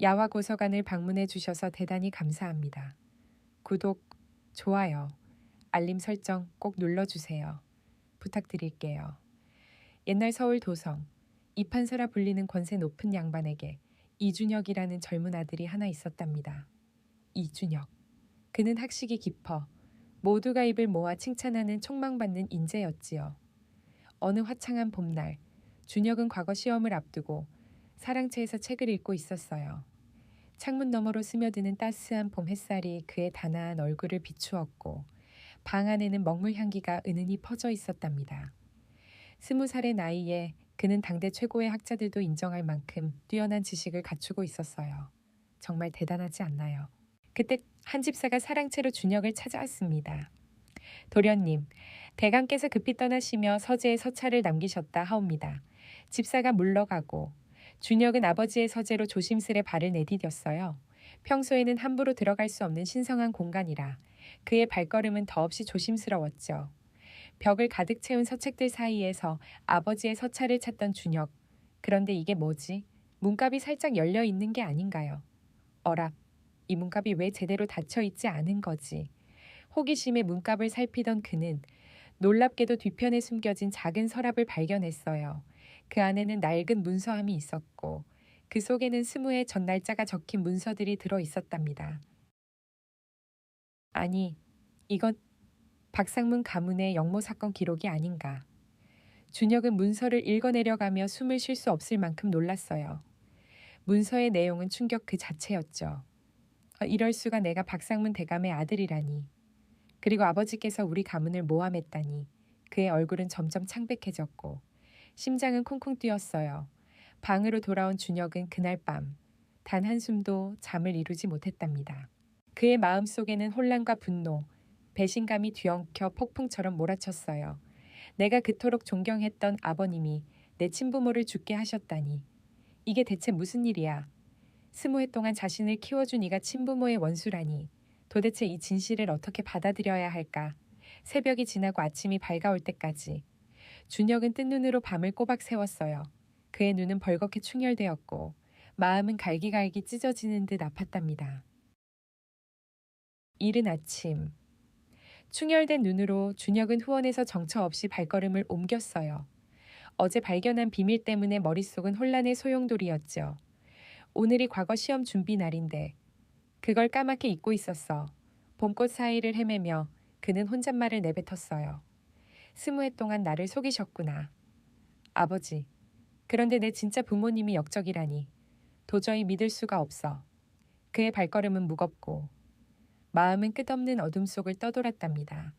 야화고서관을 방문해 주셔서 대단히 감사합니다. 구독, 좋아요, 알림 설정 꼭 눌러주세요. 부탁드릴게요. 옛날 서울 도성, 이판서라 불리는 권세 높은 양반에게 이준혁이라는 젊은 아들이 하나 있었답니다. 이준혁. 그는 학식이 깊어 모두가 입을 모아 칭찬하는 촉망받는 인재였지요. 어느 화창한 봄날, 준혁은 과거 시험을 앞두고 사랑채에서 책을 읽고 있었어요. 창문 너머로 스며드는 따스한 봄 햇살이 그의 단아한 얼굴을 비추었고 방 안에는 먹물 향기가 은은히 퍼져 있었답니다. 20살의 나이에 그는 당대 최고의 학자들도 인정할 만큼 뛰어난 지식을 갖추고 있었어요. 정말 대단하지 않나요? 그때 한 집사가 사랑채로 준혁을 찾아왔습니다. 도련님, 대감께서 급히 떠나시며 서재에 서찰을 남기셨다 하옵니다. 집사가 물러가고 준혁은 아버지의 서재로 조심스레 발을 내디뎠어요. 평소에는 함부로 들어갈 수 없는 신성한 공간이라 그의 발걸음은 더없이 조심스러웠죠. 벽을 가득 채운 서책들 사이에서 아버지의 서찰을 찾던 준혁. 그런데 이게 뭐지? 문갑이 살짝 열려 있는 게 아닌가요? 어랍, 이 문갑이 왜 제대로 닫혀 있지 않은 거지? 호기심에 문갑을 살피던 그는 놀랍게도 뒤편에 숨겨진 작은 서랍을 발견했어요. 그 안에는 낡은 문서함이 있었고 그 속에는 20의 전날짜가 적힌 문서들이 들어 있었답니다. 아니, 이건 박상문 가문의 영모 사건 기록이 아닌가. 준혁은 문서를 읽어내려가며 숨을 쉴 수 없을 만큼 놀랐어요. 문서의 내용은 충격 그 자체였죠. 이럴 수가 내가 박상문 대감의 아들이라니. 그리고 아버지께서 우리 가문을 모함했다니. 그의 얼굴은 점점 창백해졌고 심장은 콩콩 뛰었어요. 방으로 돌아온 준혁은 그날 밤 단 한숨도 잠을 이루지 못했답니다. 그의 마음속에는 혼란과 분노, 배신감이 뒤엉켜 폭풍처럼 몰아쳤어요. 내가 그토록 존경했던 아버님이 내 친부모를 죽게 하셨다니. 이게 대체 무슨 일이야? 20해 동안 자신을 키워준 이가 친부모의 원수라니. 도대체 이 진실을 어떻게 받아들여야 할까? 새벽이 지나고 아침이 밝아올 때까지. 준혁은 뜬 눈으로 밤을 꼬박 세웠어요. 그의 눈은 벌겋게 충혈되었고 마음은 갈기갈기 찢어지는 듯 아팠답니다. 이른 아침. 충혈된 눈으로 준혁은 후원에서 정처 없이 발걸음을 옮겼어요. 어제 발견한 비밀 때문에 머릿속은 혼란의 소용돌이였죠. 오늘이 과거 시험 준비 날인데 그걸 까맣게 잊고 있었어. 봄꽃 사이를 헤매며 그는 혼잣말을 내뱉었어요. 20해 동안 나를 속이셨구나. 아버지, 그런데 내 진짜 부모님이 역적이라니. 도저히 믿을 수가 없어. 그의 발걸음은 무겁고 마음은 끝없는 어둠 속을 떠돌았답니다.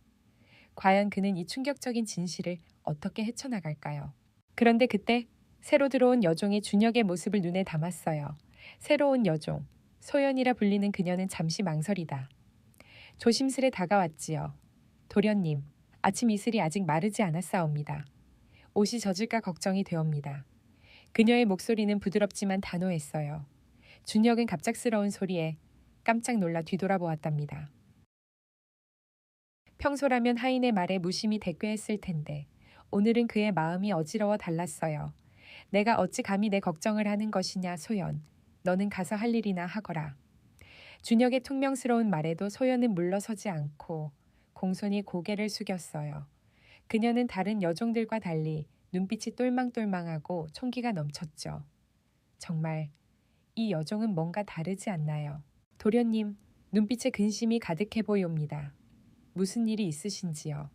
과연 그는 이 충격적인 진실을 어떻게 헤쳐나갈까요? 그런데 그때 새로 들어온 여종이 준혁의 모습을 눈에 담았어요. 새로운 여종, 소연이라 불리는 그녀는 잠시 망설이다. 조심스레 다가왔지요. 도련님, 아침 이슬이 아직 마르지 않았사옵니다. 옷이 젖을까 걱정이 되옵니다. 그녀의 목소리는 부드럽지만 단호했어요. 준혁은 갑작스러운 소리에 깜짝 놀라 뒤돌아보았답니다. 평소라면 하인의 말에 무심히 대꾸했을 텐데 오늘은 그의 마음이 어지러워 달랐어요. 내가 어찌 감히 내 걱정을 하는 것이냐 소연. 너는 가서 할 일이나 하거라. 준혁의 퉁명스러운 말에도 소연은 물러서지 않고 공손히 고개를 숙였어요. 그녀는 다른 여종들과 달리 눈빛이 똘망똘망하고 총기가 넘쳤죠. 정말 이 여종은 뭔가 다르지 않나요? 도련님, 눈빛에 근심이 가득해 보이옵니다. 무슨 일이 있으신지요?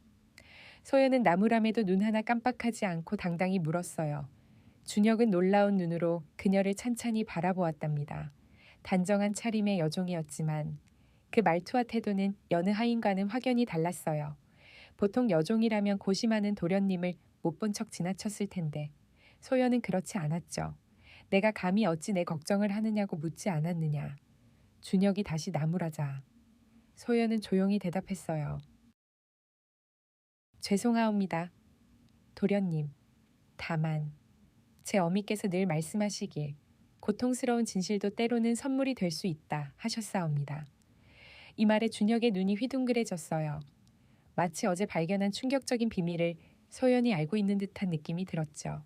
소연은 나무람에도 눈 하나 깜빡하지 않고 당당히 물었어요. 준혁은 놀라운 눈으로 그녀를 찬찬히 바라보았답니다. 단정한 차림의 여종이었지만 그 말투와 태도는 여느 하인과는 확연히 달랐어요. 보통 여종이라면 고심하는 도련님을 못 본 척 지나쳤을 텐데 소연은 그렇지 않았죠. 내가 감히 어찌 내 걱정을 하느냐고 묻지 않았느냐. 준혁이 다시 나무라자. 소연은 조용히 대답했어요. 죄송하옵니다. 도련님, 다만 제 어미께서 늘 말씀하시길 고통스러운 진실도 때로는 선물이 될 수 있다 하셨사옵니다. 이 말에 준혁의 눈이 휘둥그레졌어요. 마치 어제 발견한 충격적인 비밀을 소연이 알고 있는 듯한 느낌이 들었죠.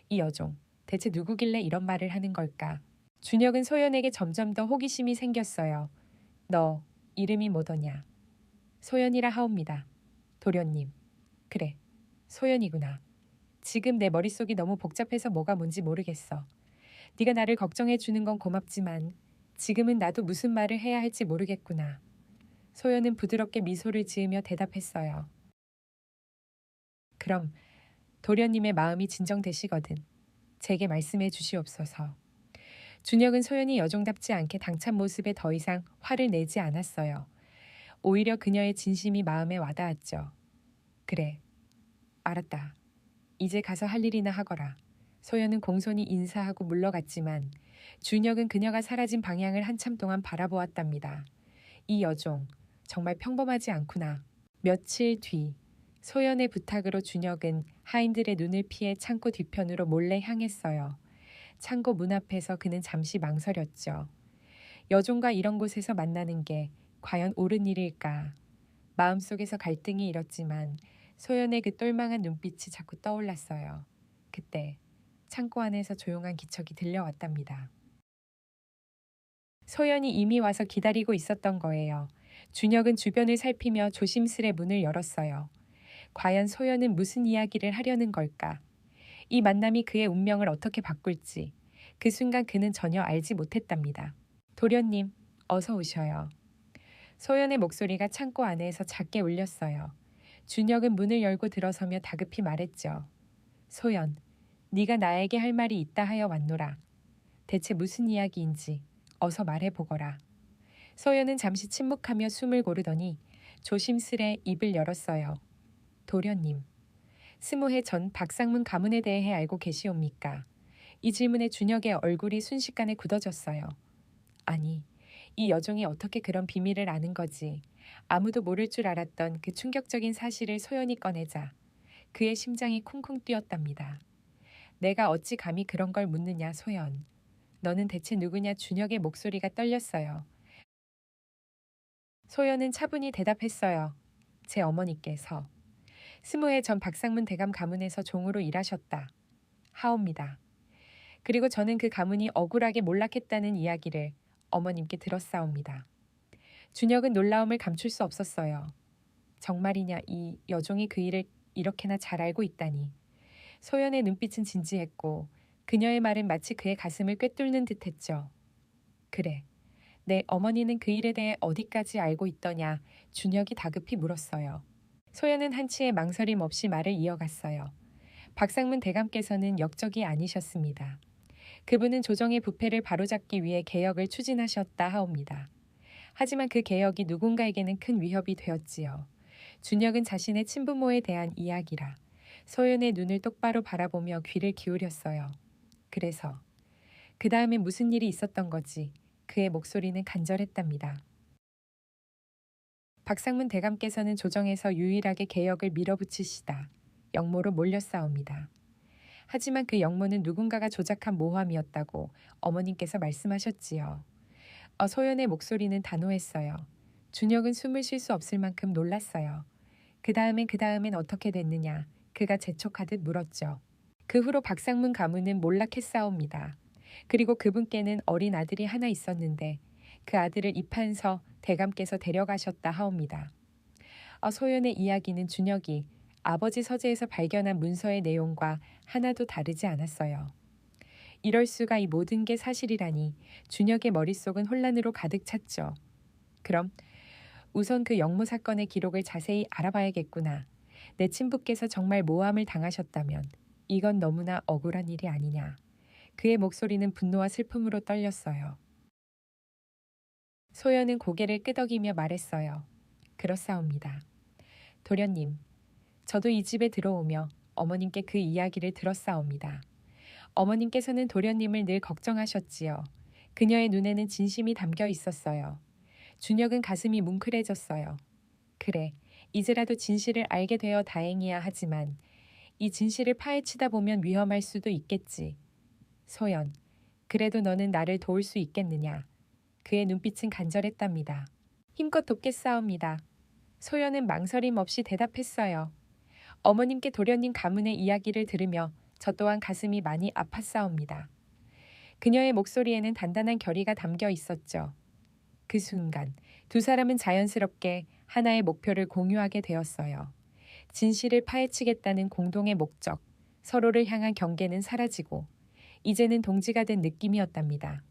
이 여종, 대체 누구길래 이런 말을 하는 걸까? 준혁은 소연에게 점점 더 호기심이 생겼어요. 너 이름이 뭐더냐? 소연이라 하옵니다. 도련님. 그래, 소연이구나. 지금 내 머릿속이 너무 복잡해서 뭐가 뭔지 모르겠어. 네가 나를 걱정해 주는 건 고맙지만 지금은 나도 무슨 말을 해야 할지 모르겠구나. 소연은 부드럽게 미소를 지으며 대답했어요. 그럼 도련님의 마음이 진정되시거든 제게 말씀해 주시옵소서. 준혁은 소연이 여종답지 않게 당찬 모습에 더 이상 화를 내지 않았어요. 오히려 그녀의 진심이 마음에 와닿았죠. 그래, 알았다. 이제 가서 할 일이나 하거라. 소연은 공손히 인사하고 물러갔지만 준혁은 그녀가 사라진 방향을 한참 동안 바라보았답니다. 이 여종, 정말 평범하지 않구나. 며칠 뒤, 소연의 부탁으로 준혁은 하인들의 눈을 피해 창고 뒤편으로 몰래 향했어요. 창고 문 앞에서 그는 잠시 망설였죠. 여종과 이런 곳에서 만나는 게 과연 옳은 일일까? 마음속에서 갈등이 일었지만 소연의 그 똘망한 눈빛이 자꾸 떠올랐어요. 그때 창고 안에서 조용한 기척이 들려왔답니다. 소연이 이미 와서 기다리고 있었던 거예요. 준혁은 주변을 살피며 조심스레 문을 열었어요. 과연 소연은 무슨 이야기를 하려는 걸까? 이 만남이 그의 운명을 어떻게 바꿀지 그 순간 그는 전혀 알지 못했답니다. 도련님, 어서 오셔요. 소연의 목소리가 창고 안에서 작게 울렸어요. 준혁은 문을 열고 들어서며 다급히 말했죠. 소연, 네가 나에게 할 말이 있다 하여 왔노라. 대체 무슨 이야기인지 어서 말해보거라. 소연은 잠시 침묵하며 숨을 고르더니 조심스레 입을 열었어요. 도련님, 20해 전 박상문 가문에 대해 알고 계시옵니까? 이 질문에 준혁의 얼굴이 순식간에 굳어졌어요. 아니, 이 여종이 어떻게 그런 비밀을 아는 거지? 아무도 모를 줄 알았던 그 충격적인 사실을 소연이 꺼내자 그의 심장이 쿵쿵 뛰었답니다. 내가 어찌 감히 그런 걸 묻느냐, 소연. 너는 대체 누구냐? 준혁의 목소리가 떨렸어요. 소연은 차분히 대답했어요. 제 어머니께서 20해 전 박상문 대감 가문에서 종으로 일하셨다. 하옵니다. 그리고 저는 그 가문이 억울하게 몰락했다는 이야기를 어머님께 들었사옵니다. 준혁은 놀라움을 감출 수 없었어요. 정말이냐, 이 여종이 그 일을 이렇게나 잘 알고 있다니. 소연의 눈빛은 진지했고 그녀의 말은 마치 그의 가슴을 꿰뚫는 듯했죠. 그래, 내 어머니는 그 일에 대해 어디까지 알고 있더냐? 준혁이 다급히 물었어요. 소연은 한치의 망설임 없이 말을 이어갔어요. 박상문 대감께서는 역적이 아니셨습니다. 그분은 조정의 부패를 바로잡기 위해 개혁을 추진하셨다 하옵니다. 하지만 그 개혁이 누군가에게는 큰 위협이 되었지요. 준혁은 자신의 친부모에 대한 이야기라 소연의 눈을 똑바로 바라보며 귀를 기울였어요. 그래서 그 다음에 무슨 일이 있었던 거지? 그의 목소리는 간절했답니다. 박상문 대감께서는 조정에서 유일하게 개혁을 밀어붙이시다 역모로 몰려싸웁니다. 하지만 그 역모는 누군가가 조작한 모함이었다고 어머님께서 말씀하셨지요. 소연의 목소리는 단호했어요. 준혁은 숨을 쉴 수 없을 만큼 놀랐어요. 그 다음엔 어떻게 됐느냐? 그가 재촉하듯 물었죠. 그 후로 박상문 가문은 몰락했사옵니다. 그리고 그분께는 어린 아들이 하나 있었는데 그 아들을 입한서 대감께서 데려가셨다 하옵니다. 소연의 이야기는 준혁이 아버지 서재에서 발견한 문서의 내용과 하나도 다르지 않았어요. 이럴 수가, 이 모든 게 사실이라니 준혁의 머릿속은 혼란으로 가득 찼죠. 그럼 우선 그 역모 사건의 기록을 자세히 알아봐야겠구나. 내 친부께서 정말 모함을 당하셨다면 이건 너무나 억울한 일이 아니냐. 그의 목소리는 분노와 슬픔으로 떨렸어요. 소연은 고개를 끄덕이며 말했어요. 그렇사옵니다. 도련님, 저도 이 집에 들어오며 어머님께 그 이야기를 들었사옵니다. 어머님께서는 도련님을 늘 걱정하셨지요. 그녀의 눈에는 진심이 담겨 있었어요. 준혁은 가슴이 뭉클해졌어요. 그래, 이제라도 진실을 알게 되어 다행이야 하지만 이 진실을 파헤치다 보면 위험할 수도 있겠지. 소연, 그래도 너는 나를 도울 수 있겠느냐. 그의 눈빛은 간절했답니다. 힘껏 돕겠사옵니다. 소연은 망설임 없이 대답했어요. 어머님께 도련님 가문의 이야기를 들으며 저 또한 가슴이 많이 아팠사옵니다. 그녀의 목소리에는 단단한 결의가 담겨 있었죠. 그 순간 두 사람은 자연스럽게 하나의 목표를 공유하게 되었어요. 진실을 파헤치겠다는 공동의 목적, 서로를 향한 경계는 사라지고 이제는 동지가 된 느낌이었답니다.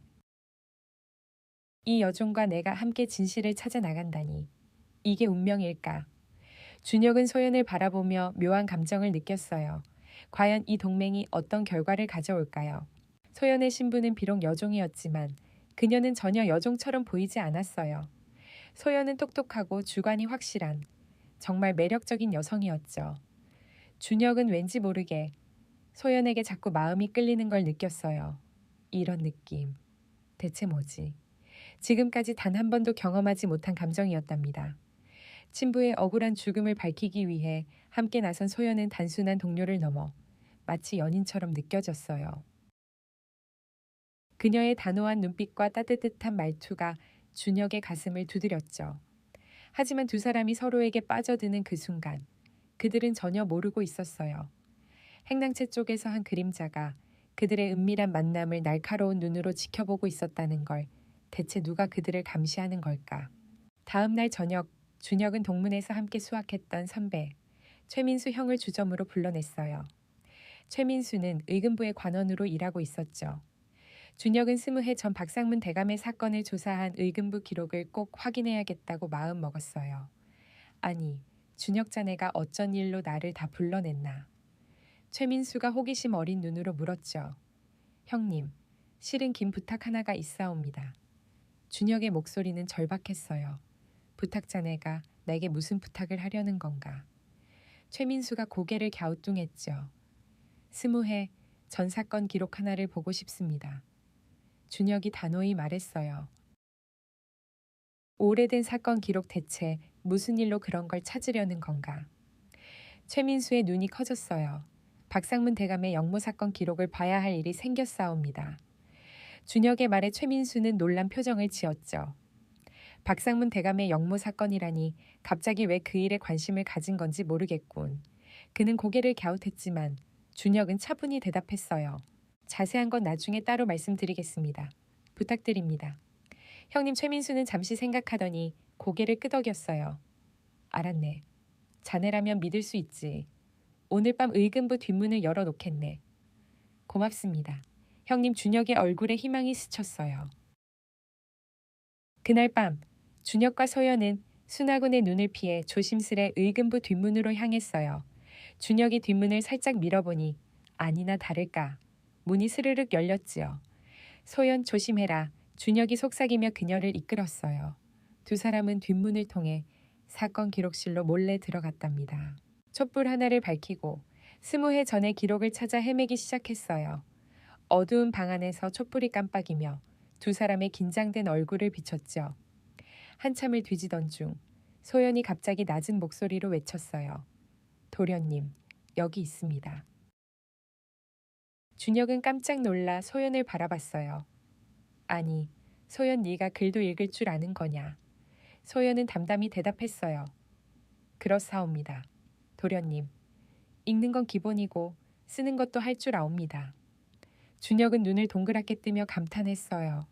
이 여종과 내가 함께 진실을 찾아 나간다니. 이게 운명일까? 준혁은 소연을 바라보며 묘한 감정을 느꼈어요. 과연 이 동맹이 어떤 결과를 가져올까요? 소연의 신부는 비록 여종이었지만 그녀는 전혀 여종처럼 보이지 않았어요. 소연은 똑똑하고 주관이 확실한 정말 매력적인 여성이었죠. 준혁은 왠지 모르게 소연에게 자꾸 마음이 끌리는 걸 느꼈어요. 이런 느낌. 대체 뭐지? 지금까지 단 한 번도 경험하지 못한 감정이었답니다. 친부의 억울한 죽음을 밝히기 위해 함께 나선 소연은 단순한 동료를 넘어 마치 연인처럼 느껴졌어요. 그녀의 단호한 눈빛과 따뜻한 말투가 준혁의 가슴을 두드렸죠. 하지만 두 사람이 서로에게 빠져드는 그 순간 그들은 전혀 모르고 있었어요. 행랑채 쪽에서 한 그림자가 그들의 은밀한 만남을 날카로운 눈으로 지켜보고 있었다는 걸 대체 누가 그들을 감시하는 걸까? 다음 날 저녁 준혁은 동문에서 함께 수학했던 선배 최민수 형을 주점으로 불러냈어요. 최민수는 의금부의 관원으로 일하고 있었죠. 준혁은 20해 전 박상문 대감의 사건을 조사한 의금부 기록을 꼭 확인해야겠다고 마음 먹었어요. 아니, 준혁 자네가 어쩐 일로 나를 다 불러냈나? 최민수가 호기심 어린 눈으로 물었죠. 형님, 실은 긴 부탁 하나가 있사옵니다. 준혁의 목소리는 절박했어요. 부탁 자네가 내게 무슨 부탁을 하려는 건가? 최민수가 고개를 갸우뚱했죠. 20해 전 사건 기록 하나를 보고 싶습니다. 준혁이 단호히 말했어요. 오래된 사건 기록 대체 무슨 일로 그런 걸 찾으려는 건가? 최민수의 눈이 커졌어요. 박상문 대감의 영모 사건 기록을 봐야 할 일이 생겼사옵니다. 준혁의 말에 최민수는 놀란 표정을 지었죠. 박상문 대감의 영모 사건이라니 갑자기 왜 그 일에 관심을 가진 건지 모르겠군. 그는 고개를 갸웃했지만 준혁은 차분히 대답했어요. 자세한 건 나중에 따로 말씀드리겠습니다. 부탁드립니다. 형님. 최민수는 잠시 생각하더니 고개를 끄덕였어요. 알았네. 자네라면 믿을 수 있지. 오늘 밤 의금부 뒷문을 열어놓겠네. 고맙습니다. 형님. 준혁의 얼굴에 희망이 스쳤어요. 그날 밤 준혁과 소연은 순하군의 눈을 피해 조심스레 의금부 뒷문으로 향했어요. 준혁이 뒷문을 살짝 밀어보니 아니나 다를까 문이 스르륵 열렸지요. 소연 조심해라. 준혁이 속삭이며 그녀를 이끌었어요. 두 사람은 뒷문을 통해 사건 기록실로 몰래 들어갔답니다. 촛불 하나를 밝히고 20해 전의 기록을 찾아 헤매기 시작했어요. 어두운 방 안에서 촛불이 깜빡이며 두 사람의 긴장된 얼굴을 비췄죠. 한참을 뒤지던 중 소연이 갑자기 낮은 목소리로 외쳤어요. 도련님, 여기 있습니다. 준혁은 깜짝 놀라 소연을 바라봤어요. 아니, 소연 네가 글도 읽을 줄 아는 거냐? 소연은 담담히 대답했어요. 그렇사옵니다. 도련님, 읽는 건 기본이고 쓰는 것도 할 줄 아옵니다. 준혁은 눈을 동그랗게 뜨며 감탄했어요.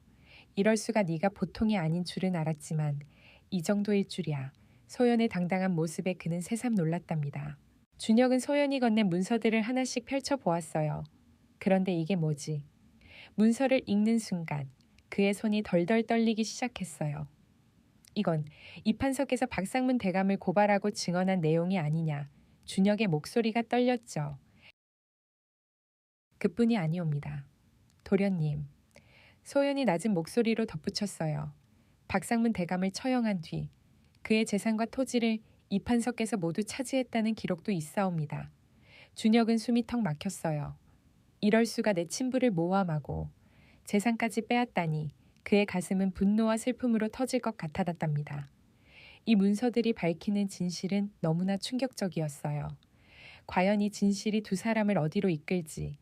이럴 수가 네가 보통이 아닌 줄은 알았지만 이 정도일 줄이야. 소연의 당당한 모습에 그는 새삼 놀랐답니다. 준혁은 소연이 건넨 문서들을 하나씩 펼쳐보았어요. 그런데 이게 뭐지? 문서를 읽는 순간 그의 손이 덜덜 떨리기 시작했어요. 이건 이판석에서 박상문 대감을 고발하고 증언한 내용이 아니냐. 준혁의 목소리가 떨렸죠. 그뿐이 아니옵니다. 도련님. 소연이 낮은 목소리로 덧붙였어요. 박상문 대감을 처형한 뒤 그의 재산과 토지를 이판석에서 모두 차지했다는 기록도 있사옵니다. 준혁은 숨이 턱 막혔어요. 이럴 수가. 내 친부를 모함하고 재산까지 빼앗다니 그의 가슴은 분노와 슬픔으로 터질 것 같아졌답니다. 이 문서들이 밝히는 진실은 너무나 충격적이었어요. 과연 이 진실이 두 사람을 어디로 이끌지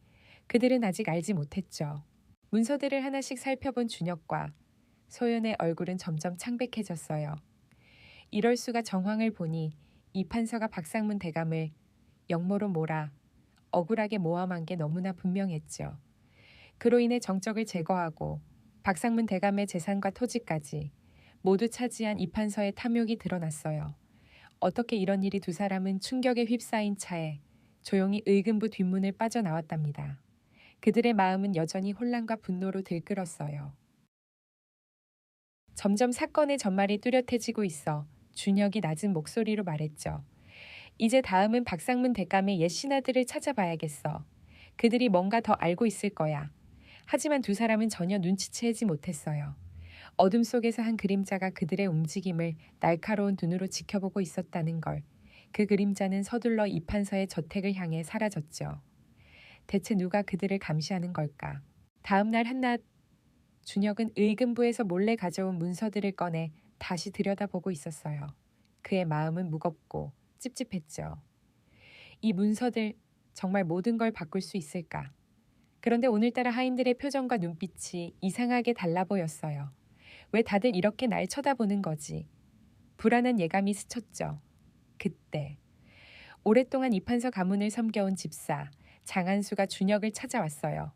그들은 아직 알지 못했죠. 문서들을 하나씩 살펴본 준혁과 소연의 얼굴은 점점 창백해졌어요. 이럴 수가. 정황을 보니 이 판서가 박상문 대감을 역모로 몰아 억울하게 모함한 게 너무나 분명했죠. 그로 인해 정적을 제거하고 박상문 대감의 재산과 토지까지 모두 차지한 이판서의 탐욕이 드러났어요. 어떻게 이런 일이 두 사람은 충격에 휩싸인 차에 조용히 의금부 뒷문을 빠져나왔답니다. 그들의 마음은 여전히 혼란과 분노로 들끓었어요. 점점 사건의 전말이 뚜렷해지고 있어 준혁이 낮은 목소리로 말했죠. 이제 다음은 박상문 대감의 옛 신하들을 찾아봐야겠어. 그들이 뭔가 더 알고 있을 거야. 하지만 두 사람은 전혀 눈치채지 못했어요. 어둠 속에서 한 그림자가 그들의 움직임을 날카로운 눈으로 지켜보고 있었다는 걸. 그 그림자는 서둘러 이판서의 저택을 향해 사라졌죠. 대체 누가 그들을 감시하는 걸까? 다음 날 한낮 준혁은 의금부에서 몰래 가져온 문서들을 꺼내 다시 들여다보고 있었어요. 그의 마음은 무겁고 찝찝했죠. 이 문서들 정말 모든 걸 바꿀 수 있을까? 그런데 오늘따라 하인들의 표정과 눈빛이 이상하게 달라 보였어요. 왜 다들 이렇게 날 쳐다보는 거지? 불안한 예감이 스쳤죠. 그때 오랫동안 이판서 가문을 섬겨온 집사 장한수가 준혁을 찾아왔어요.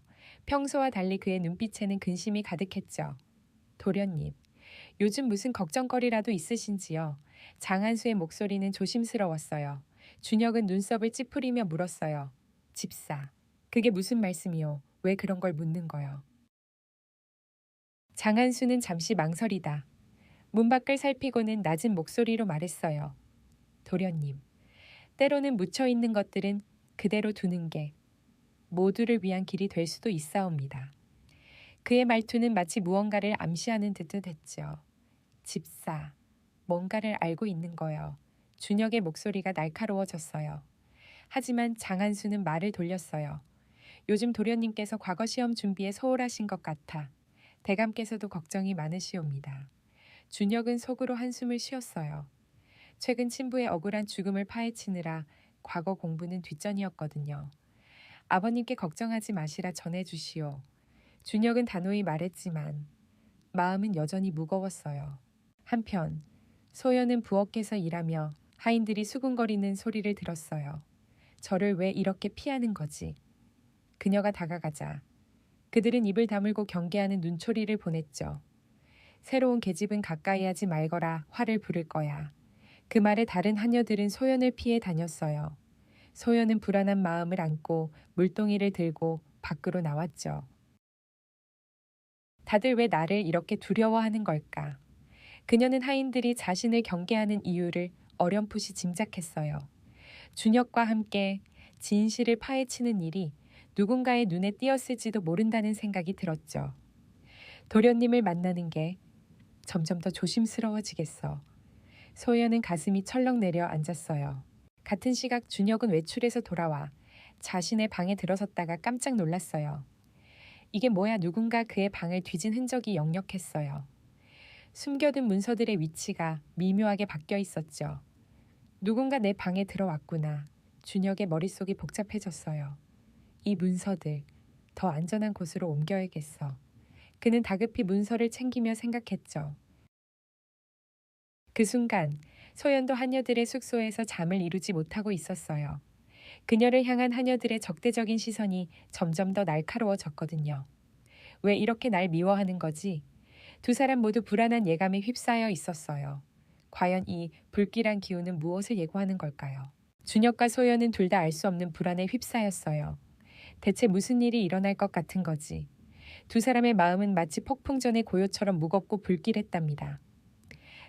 평소와 달리 그의 눈빛에는 근심이 가득했죠. 도련님, 요즘 무슨 걱정거리라도 있으신지요? 장한수의 목소리는 조심스러웠어요. 준혁은 눈썹을 찌푸리며 물었어요. 집사, 그게 무슨 말씀이요? 왜 그런 걸 묻는 거요? 장한수는 잠시 망설이다. 문 밖을 살피고는 낮은 목소리로 말했어요. 도련님, 때로는 묻혀있는 것들은 그대로 두는 게 모두를 위한 길이 될 수도 있사옵니다. 그의 말투는 마치 무언가를 암시하는 듯 했죠. 집사, 뭔가를 알고 있는 거요. 준혁의 목소리가 날카로워졌어요. 하지만 장한수는 말을 돌렸어요. 요즘 도련님께서 과거 시험 준비에 소홀하신 것 같아 대감께서도 걱정이 많으시옵니다. 준혁은 속으로 한숨을 쉬었어요. 최근 친부의 억울한 죽음을 파헤치느라 과거 공부는 뒷전이었거든요. 아버님께 걱정하지 마시라 전해주시오. 준혁은 단호히 말했지만 마음은 여전히 무거웠어요. 한편 소연은 부엌에서 일하며 하인들이 수군거리는 소리를 들었어요. 저를 왜 이렇게 피하는 거지? 그녀가 다가가자 그들은 입을 다물고 경계하는 눈초리를 보냈죠. 새로운 계집은 가까이 하지 말거라 화를 부를 거야. 그 말에 다른 하녀들은 소연을 피해 다녔어요. 소연은 불안한 마음을 안고 물동이를 들고 밖으로 나왔죠. 다들 왜 나를 이렇게 두려워하는 걸까? 그녀는 하인들이 자신을 경계하는 이유를 어렴풋이 짐작했어요. 준혁과 함께 진실을 파헤치는 일이 누군가의 눈에 띄었을지도 모른다는 생각이 들었죠. 도련님을 만나는 게 점점 더 조심스러워지겠어. 소연은 가슴이 철렁 내려 앉았어요. 같은 시각 준혁은 외출해서 돌아와 자신의 방에 들어섰다가 깜짝 놀랐어요. 이게 뭐야? 누군가 그의 방을 뒤진 흔적이 역력했어요. 숨겨둔 문서들의 위치가 미묘하게 바뀌어 있었죠. 누군가 내 방에 들어왔구나. 준혁의 머릿속이 복잡해졌어요. 이 문서들, 더 안전한 곳으로 옮겨야겠어. 그는 다급히 문서를 챙기며 생각했죠. 그 순간 소연도 하녀들의 숙소에서 잠을 이루지 못하고 있었어요. 그녀를 향한 하녀들의 적대적인 시선이 점점 더 날카로워졌거든요. 왜 이렇게 날 미워하는 거지? 두 사람 모두 불안한 예감에 휩싸여 있었어요. 과연 이 불길한 기운은 무엇을 예고하는 걸까요? 준혁과 소연은 둘 다 알 수 없는 불안에 휩싸였어요. 대체 무슨 일이 일어날 것 같은 거지? 두 사람의 마음은 마치 폭풍전의 고요처럼 무겁고 불길했답니다.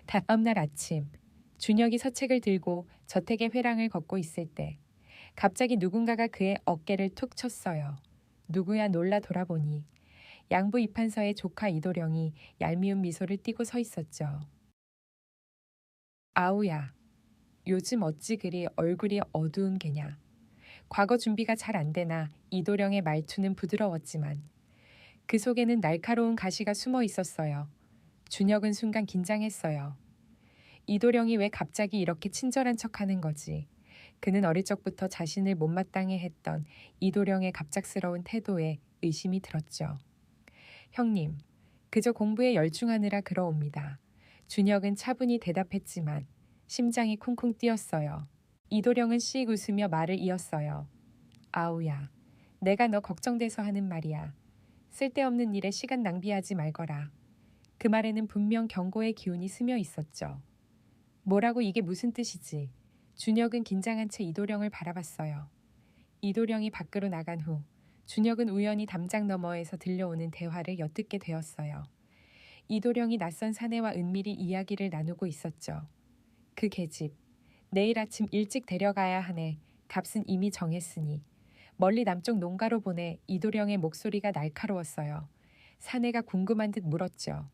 다음 날 아침, 준혁이 서책을 들고 저택의 회랑을 걷고 있을 때 갑자기 누군가가 그의 어깨를 툭 쳤어요. 누구야 놀라 돌아보니 양부 이판서의 조카 이도령이 얄미운 미소를 띠고 서 있었죠. 아우야, 요즘 어찌 그리 얼굴이 어두운 게냐. 과거 준비가 잘 안 되나 이도령의 말투는 부드러웠지만 그 속에는 날카로운 가시가 숨어 있었어요. 준혁은 순간 긴장했어요. 이도령이 왜 갑자기 이렇게 친절한 척하는 거지? 그는 어릴 적부터 자신을 못마땅해 했던 이도령의 갑작스러운 태도에 의심이 들었죠. 형님, 그저 공부에 열중하느라 그러옵니다. 준혁은 차분히 대답했지만 심장이 쿵쿵 뛰었어요. 이도령은 씩 웃으며 말을 이었어요. 아우야, 내가 너 걱정돼서 하는 말이야. 쓸데없는 일에 시간 낭비하지 말거라. 그 말에는 분명 경고의 기운이 스며 있었죠. 뭐라고 이게 무슨 뜻이지? 준혁은 긴장한 채 이도령을 바라봤어요. 이도령이 밖으로 나간 후 준혁은 우연히 담장 너머에서 들려오는 대화를 엿듣게 되었어요. 이도령이 낯선 사내와 은밀히 이야기를 나누고 있었죠. 그 계집, 내일 아침 일찍 데려가야 하네. 값은 이미 정했으니. 멀리 남쪽 농가로 보내. 이도령의 목소리가 날카로웠어요. 사내가 궁금한 듯 물었죠.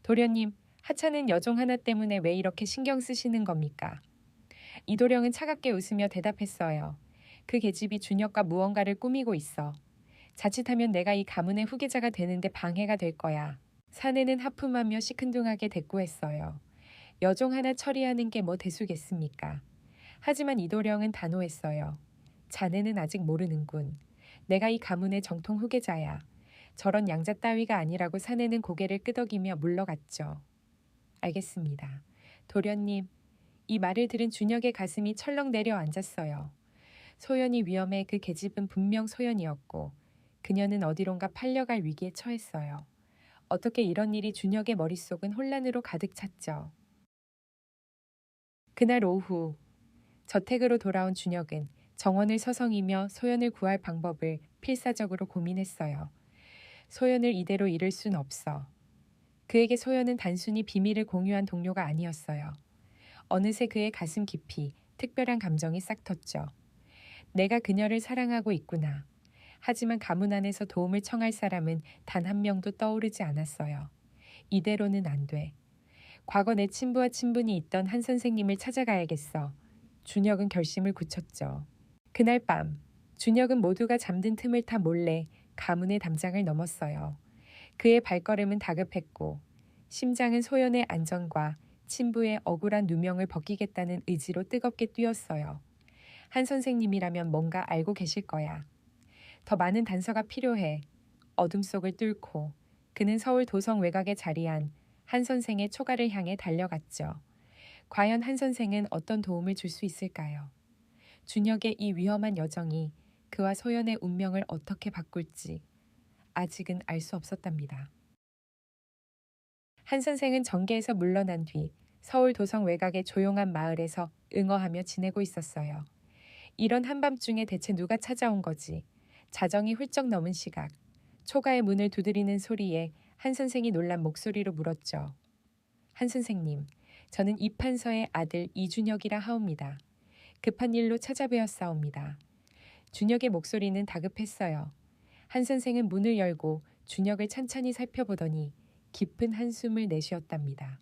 도련님, 하찮은 여종 하나 때문에 왜 이렇게 신경 쓰시는 겁니까? 이도령은 차갑게 웃으며 대답했어요. 그 계집이 준혁과 무언가를 꾸미고 있어. 자칫하면 내가 이 가문의 후계자가 되는데 방해가 될 거야. 사내는 하품하며 시큰둥하게 대꾸했어요. 여종 하나 처리하는 게 뭐 대수겠습니까? 하지만 이도령은 단호했어요. 자네는 아직 모르는군. 내가 이 가문의 정통 후계자야. 저런 양자 따위가 아니라고 사내는 고개를 끄덕이며 물러갔죠. 알겠습니다. 도련님, 이 말을 들은 준혁의 가슴이 철렁 내려앉았어요. 소연이 위험해. 그 계집은 분명 소연이었고 그녀는 어디론가 팔려갈 위기에 처했어요. 어떻게 이런 일이 준혁의 머릿속은 혼란으로 가득 찼죠. 그날 오후 저택으로 돌아온 준혁은 정원을 서성이며 소연을 구할 방법을 필사적으로 고민했어요. 소연을 이대로 잃을 순 없어. 그에게 소연은 단순히 비밀을 공유한 동료가 아니었어요. 어느새 그의 가슴 깊이 특별한 감정이 싹 텄죠. 내가 그녀를 사랑하고 있구나. 하지만 가문 안에서 도움을 청할 사람은 단 한 명도 떠오르지 않았어요. 이대로는 안 돼. 과거 내 친부와 친분이 있던 한 선생님을 찾아가야겠어. 준혁은 결심을 굳혔죠. 그날 밤 준혁은 모두가 잠든 틈을 타 몰래 가문의 담장을 넘었어요. 그의 발걸음은 다급했고 심장은 소연의 안전과 친부의 억울한 누명을 벗기겠다는 의지로 뜨겁게 뛰었어요. 한 선생님이라면 뭔가 알고 계실 거야. 더 많은 단서가 필요해. 어둠 속을 뚫고 그는 서울 도성 외곽에 자리한 한 선생의 초가를 향해 달려갔죠. 과연 한 선생은 어떤 도움을 줄 수 있을까요? 준혁의 이 위험한 여정이 그와 소연의 운명을 어떻게 바꿀지 아직은 알 수 없었답니다. 한 선생은 정계에서 물러난 뒤 서울 도성 외곽의 조용한 마을에서 응어하며 지내고 있었어요. 이런 한밤중에 대체 누가 찾아온 거지? 자정이 훌쩍 넘은 시각, 초가의 문을 두드리는 소리에 한 선생이 놀란 목소리로 물었죠. 한 선생님, 저는 이 판서의 아들 이준혁이라 하옵니다. 급한 일로 찾아뵈었사옵니다. 준혁의 목소리는 다급했어요. 한 선생은 문을 열고 준혁을 찬찬히 살펴보더니 깊은 한숨을 내쉬었답니다.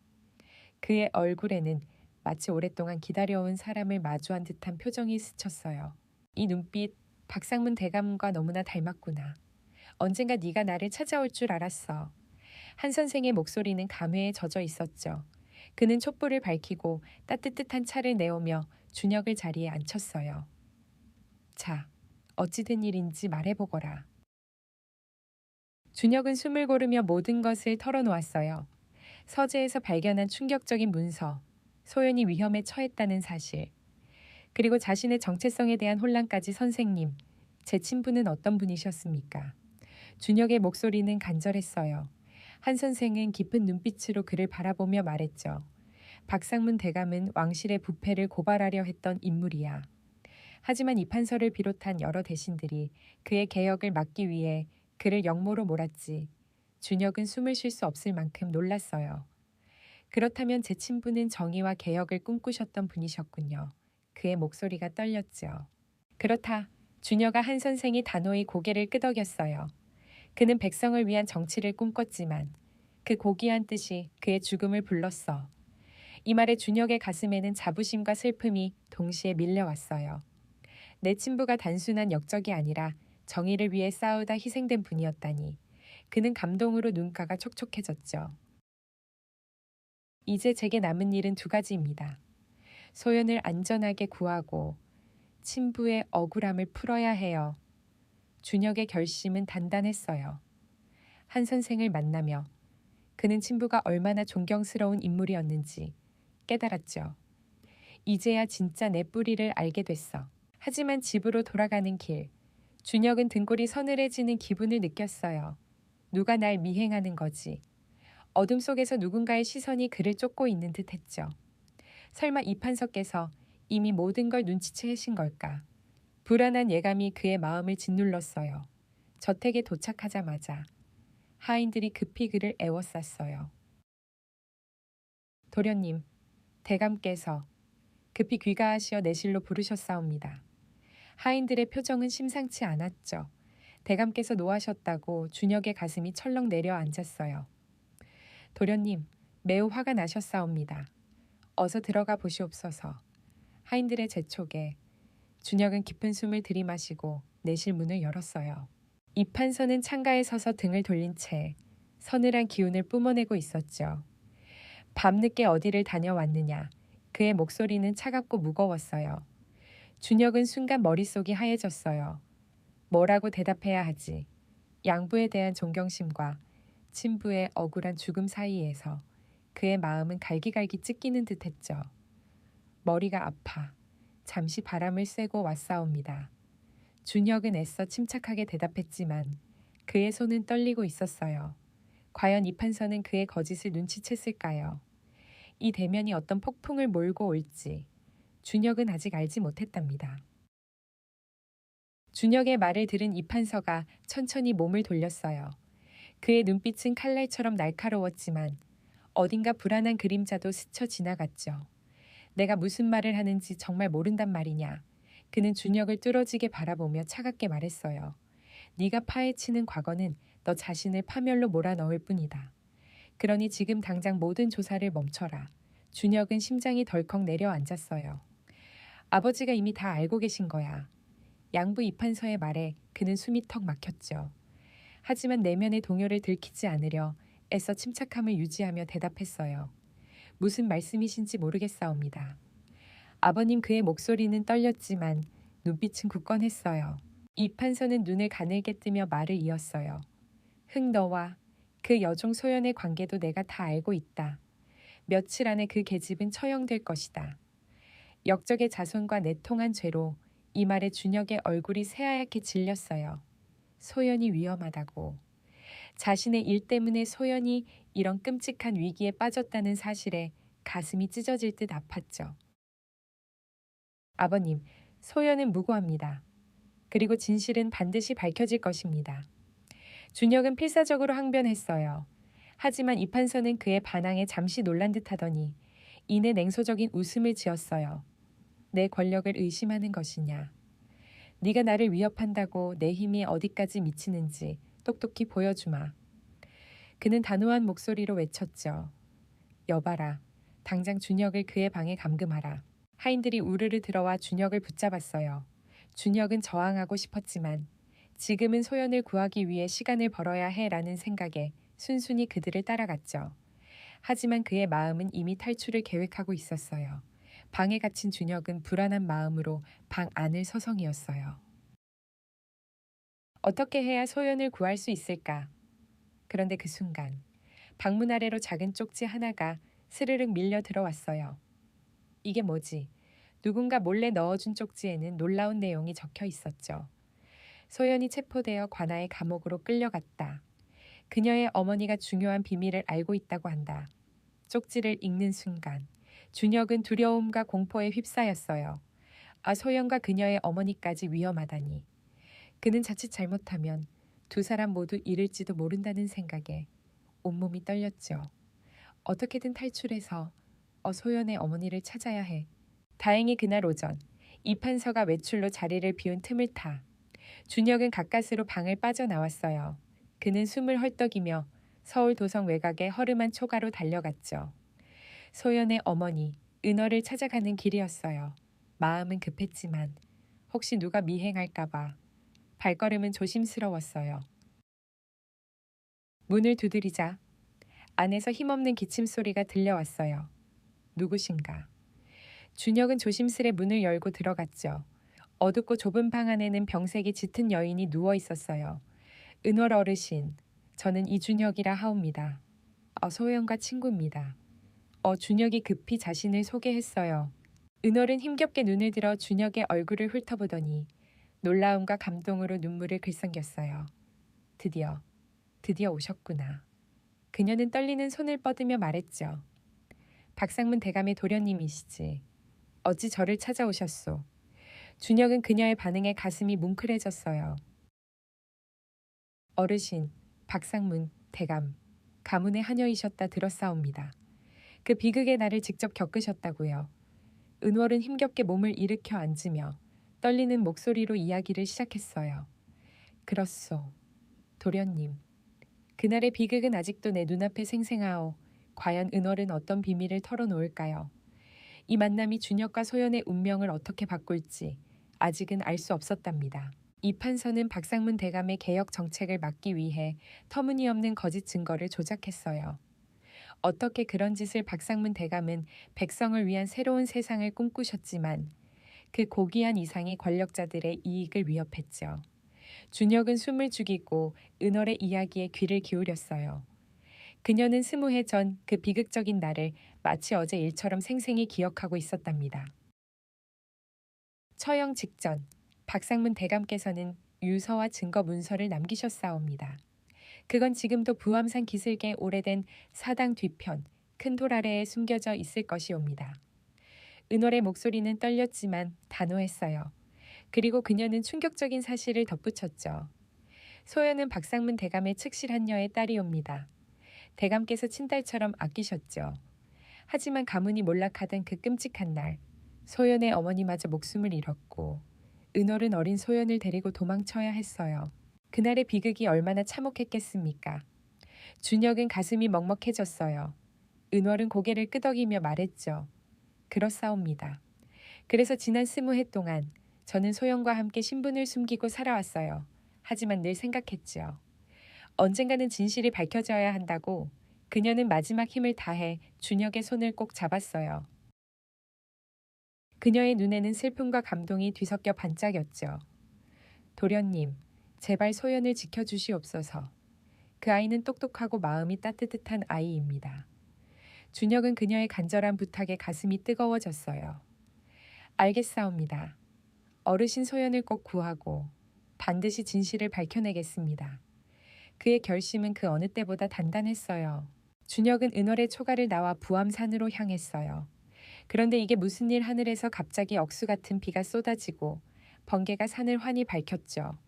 그의 얼굴에는 마치 오랫동안 기다려온 사람을 마주한 듯한 표정이 스쳤어요. 이 눈빛, 박상문 대감과 너무나 닮았구나. 언젠가 네가 나를 찾아올 줄 알았어. 한 선생의 목소리는 감회에 젖어 있었죠. 그는 촛불을 밝히고 따뜻한 차를 내오며 준혁을 자리에 앉혔어요. 자, 어찌 된 일인지 말해보거라. 준혁은 숨을 고르며 모든 것을 털어놓았어요. 서재에서 발견한 충격적인 문서, 소연이 위험에 처했다는 사실, 그리고 자신의 정체성에 대한 혼란까지. 선생님, 제 친부는 어떤 분이셨습니까? 준혁의 목소리는 간절했어요. 한 선생은 깊은 눈빛으로 그를 바라보며 말했죠. 박상문 대감은 왕실의 부패를 고발하려 했던 인물이야. 하지만 이 판서를 비롯한 여러 대신들이 그의 개혁을 막기 위해 그를 역모로 몰았지. 준혁은 숨을 쉴 수 없을 만큼 놀랐어요. 그렇다면 제 친부는 정의와 개혁을 꿈꾸셨던 분이셨군요. 그의 목소리가 떨렸죠. 그렇다. 준혁과 한 선생이 단호히 고개를 끄덕였어요. 그는 백성을 위한 정치를 꿈꿨지만 그 고귀한 뜻이 그의 죽음을 불렀어. 이 말에 준혁의 가슴에는 자부심과 슬픔이 동시에 밀려왔어요. 내 친부가 단순한 역적이 아니라 정의를 위해 싸우다 희생된 분이었다니. 그는 감동으로 눈가가 촉촉해졌죠. 이제 제게 남은 일은 두 가지입니다. 소연을 안전하게 구하고 친부의 억울함을 풀어야 해요. 준혁의 결심은 단단했어요. 한 선생을 만나며 그는 친부가 얼마나 존경스러운 인물이었는지 깨달았죠. 이제야 진짜 내 뿌리를 알게 됐어. 하지만 집으로 돌아가는 길, 준혁은 등골이 서늘해지는 기분을 느꼈어요. 누가 날 미행하는 거지. 어둠 속에서 누군가의 시선이 그를 쫓고 있는 듯 했죠. 설마 이판석께서 이미 모든 걸 눈치채신 걸까? 불안한 예감이 그의 마음을 짓눌렀어요. 저택에 도착하자마자 하인들이 급히 그를 애워쌌어요. 도련님, 대감께서 급히 귀가하시어 내실로 부르셨사옵니다. 하인들의 표정은 심상치 않았죠. 대감께서 노하셨다고 준혁의 가슴이 철렁 내려앉았어요. 도련님, 매우 화가 나셨사옵니다. 어서 들어가 보시옵소서. 하인들의 재촉에 준혁은 깊은 숨을 들이마시고 내실 문을 열었어요. 이판서는 창가에 서서 등을 돌린 채 서늘한 기운을 뿜어내고 있었죠. 밤늦게 어디를 다녀왔느냐. 그의 목소리는 차갑고 무거웠어요. 준혁은 순간 머릿속이 하얘졌어요. 뭐라고 대답해야 하지. 양부에 대한 존경심과 친부의 억울한 죽음 사이에서 그의 마음은 갈기갈기 찢기는 듯했죠. 머리가 아파 잠시 바람을 쐬고 왔사옵니다. 준혁은 애써 침착하게 대답했지만 그의 손은 떨리고 있었어요. 과연 이판서는 그의 거짓을 눈치챘을까요? 이 대면이 어떤 폭풍을 몰고 올지 준혁은 아직 알지 못했답니다. 준혁의 말을 들은 이판서가 천천히 몸을 돌렸어요. 그의 눈빛은 칼날처럼 날카로웠지만 어딘가 불안한 그림자도 스쳐 지나갔죠. 내가 무슨 말을 하는지 정말 모른단 말이냐. 그는 준혁을 뚫어지게 바라보며 차갑게 말했어요. 네가 파헤치는 과거는 너 자신을 파멸로 몰아넣을 뿐이다. 그러니 지금 당장 모든 조사를 멈춰라. 준혁은 심장이 덜컥 내려앉았어요. 아버지가 이미 다 알고 계신 거야. 양부 이판서의 말에 그는 숨이 턱 막혔죠. 하지만 내면의 동요를 들키지 않으려 애써 침착함을 유지하며 대답했어요. 무슨 말씀이신지 모르겠사옵니다. 아버님 그의 목소리는 떨렸지만 눈빛은 굳건했어요. 이판서는 눈을 가늘게 뜨며 말을 이었어요. 흥 너와 그 여종 소연의 관계도 내가 다 알고 있다. 며칠 안에 그 계집은 처형될 것이다. 역적의 자손과 내통한 죄로 이 말에 준혁의 얼굴이 새하얗게 질렸어요. 소연이 위험하다고. 자신의 일 때문에 소연이 이런 끔찍한 위기에 빠졌다는 사실에 가슴이 찢어질 듯 아팠죠. 아버님, 소연은 무고합니다. 그리고 진실은 반드시 밝혀질 것입니다. 준혁은 필사적으로 항변했어요. 하지만 이판서는 그의 반항에 잠시 놀란 듯하더니 이내 냉소적인 웃음을 지었어요. 내 권력을 의심하는 것이냐. 네가 나를 위협한다고 내 힘이 어디까지 미치는지 똑똑히 보여주마. 그는 단호한 목소리로 외쳤죠. 여봐라. 당장 준혁을 그의 방에 감금하라. 하인들이 우르르 들어와 준혁을 붙잡았어요. 준혁은 저항하고 싶었지만 지금은 소연을 구하기 위해 시간을 벌어야 해라는 생각에 순순히 그들을 따라갔죠. 하지만 그의 마음은 이미 탈출을 계획하고 있었어요. 방에 갇힌 준혁은 불안한 마음으로 방 안을 서성이었어요. 어떻게 해야 소연을 구할 수 있을까? 그런데 그 순간 방문 아래로 작은 쪽지 하나가 스르륵 밀려 들어왔어요. 이게 뭐지? 누군가 몰래 넣어준 쪽지에는 놀라운 내용이 적혀 있었죠. 소연이 체포되어 관아의 감옥으로 끌려갔다. 그녀의 어머니가 중요한 비밀을 알고 있다고 한다. 쪽지를 읽는 순간 준혁은 두려움과 공포에 휩싸였어요. 아, 소연과 그녀의 어머니까지 위험하다니. 그는 자칫 잘못하면 두 사람 모두 잃을지도 모른다는 생각에 온몸이 떨렸죠. 어떻게든 탈출해서 소연의 어머니를 찾아야 해. 다행히 그날 오전 이판서가 외출로 자리를 비운 틈을 타 준혁은 가까스로 방을 빠져나왔어요. 그는 숨을 헐떡이며 서울 도성 외곽의 허름한 초가로 달려갔죠. 소연의 어머니 은어를 찾아가는 길이었어요. 마음은 급했지만 혹시 누가 미행할까봐 발걸음은 조심스러웠어요. 문을 두드리자 안에서 힘없는 기침소리가 들려왔어요. 누구신가? 준혁은 조심스레 문을 열고 들어갔죠. 어둡고 좁은 방 안에는 병색이 짙은 여인이 누워 있었어요. 은월 어르신, 저는 이준혁이라 하옵니다. 소연과 친구입니다. 준혁이 급히 자신을 소개했어요. 은월은 힘겹게 눈을 들어 준혁의 얼굴을 훑어보더니 놀라움과 감동으로 눈물을 글썽겼어요. 드디어 오셨구나. 그녀는 떨리는 손을 뻗으며 말했죠. 박상문 대감의 도련님이시지. 어찌 저를 찾아오셨소. 준혁은 그녀의 반응에 가슴이 뭉클해졌어요. 어르신, 박상문 대감, 가문의 하녀이셨다 들었사옵니다. 그 비극의 날을 직접 겪으셨다고요. 은월은 힘겹게 몸을 일으켜 앉으며 떨리는 목소리로 이야기를 시작했어요. 그렇소. 도련님. 그날의 비극은 아직도 내 눈앞에 생생하오. 과연 은월은 어떤 비밀을 털어놓을까요? 이 만남이 준혁과 소연의 운명을 어떻게 바꿀지 아직은 알 수 없었답니다. 이 판서는 박상문 대감의 개혁 정책을 막기 위해 터무니없는 거짓 증거를 조작했어요. 어떻게 그런 짓을 박상문 대감은 백성을 위한 새로운 세상을 꿈꾸셨지만 그 고귀한 이상이 권력자들의 이익을 위협했죠. 준혁은 숨을 죽이고 은월의 이야기에 귀를 기울였어요. 그녀는 20해 전 그 비극적인 날을 마치 어제 일처럼 생생히 기억하고 있었답니다. 처형 직전 박상문 대감께서는 유서와 증거 문서를 남기셨사옵니다. 그건 지금도 부암산 기슭의 오래된 사당 뒤편 큰 돌 아래에 숨겨져 있을 것이옵니다. 은월의 목소리는 떨렸지만 단호했어요. 그리고 그녀는 충격적인 사실을 덧붙였죠. 소연은 박상문 대감의 측실한 여의 딸이옵니다. 대감께서 친딸처럼 아끼셨죠. 하지만 가문이 몰락하던 그 끔찍한 날, 소연의 어머니마저 목숨을 잃었고 은월은 어린 소연을 데리고 도망쳐야 했어요. 그날의 비극이 얼마나 참혹했겠습니까? 준혁은 가슴이 먹먹해졌어요. 은월은 고개를 끄덕이며 말했죠. 그렇사옵니다. 그래서 지난 20해 동안 저는 소연과 함께 신분을 숨기고 살아왔어요. 하지만 늘 생각했지요. 언젠가는 진실이 밝혀져야 한다고. 그녀는 마지막 힘을 다해 준혁의 손을 꼭 잡았어요. 그녀의 눈에는 슬픔과 감동이 뒤섞여 반짝였죠. 도련님, 제발 소연을 지켜주시옵소서. 그 아이는 똑똑하고 마음이 따뜻한 아이입니다. 준혁은 그녀의 간절한 부탁에 가슴이 뜨거워졌어요. 알겠사옵니다. 어르신 소연을 꼭 구하고 반드시 진실을 밝혀내겠습니다. 그의 결심은 그 어느 때보다 단단했어요. 준혁은 은월의 초가를 나와 부암산으로 향했어요. 그런데 이게 무슨 일 하늘에서 갑자기 억수 같은 비가 쏟아지고 번개가 산을 환히 밝혔죠.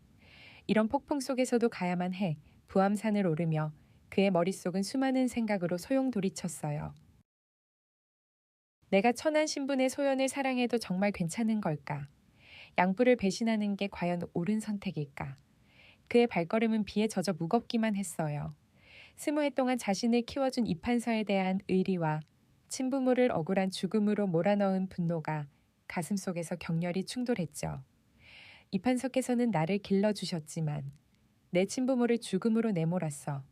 이런 폭풍 속에서도 가야만 해 부암산을 오르며 그의 머릿속은 수많은 생각으로 소용돌이쳤어요. 내가 천한 신분의 소연을 사랑해도 정말 괜찮은 걸까? 양부를 배신하는 게 과연 옳은 선택일까? 그의 발걸음은 비에 젖어 무겁기만 했어요. 20해 동안 자신을 키워준 이판서에 대한 의리와 친부모를 억울한 죽음으로 몰아넣은 분노가 가슴속에서 격렬히 충돌했죠. 이판서께서는 나를 길러주셨지만 내 친부모를 죽음으로 내몰았어.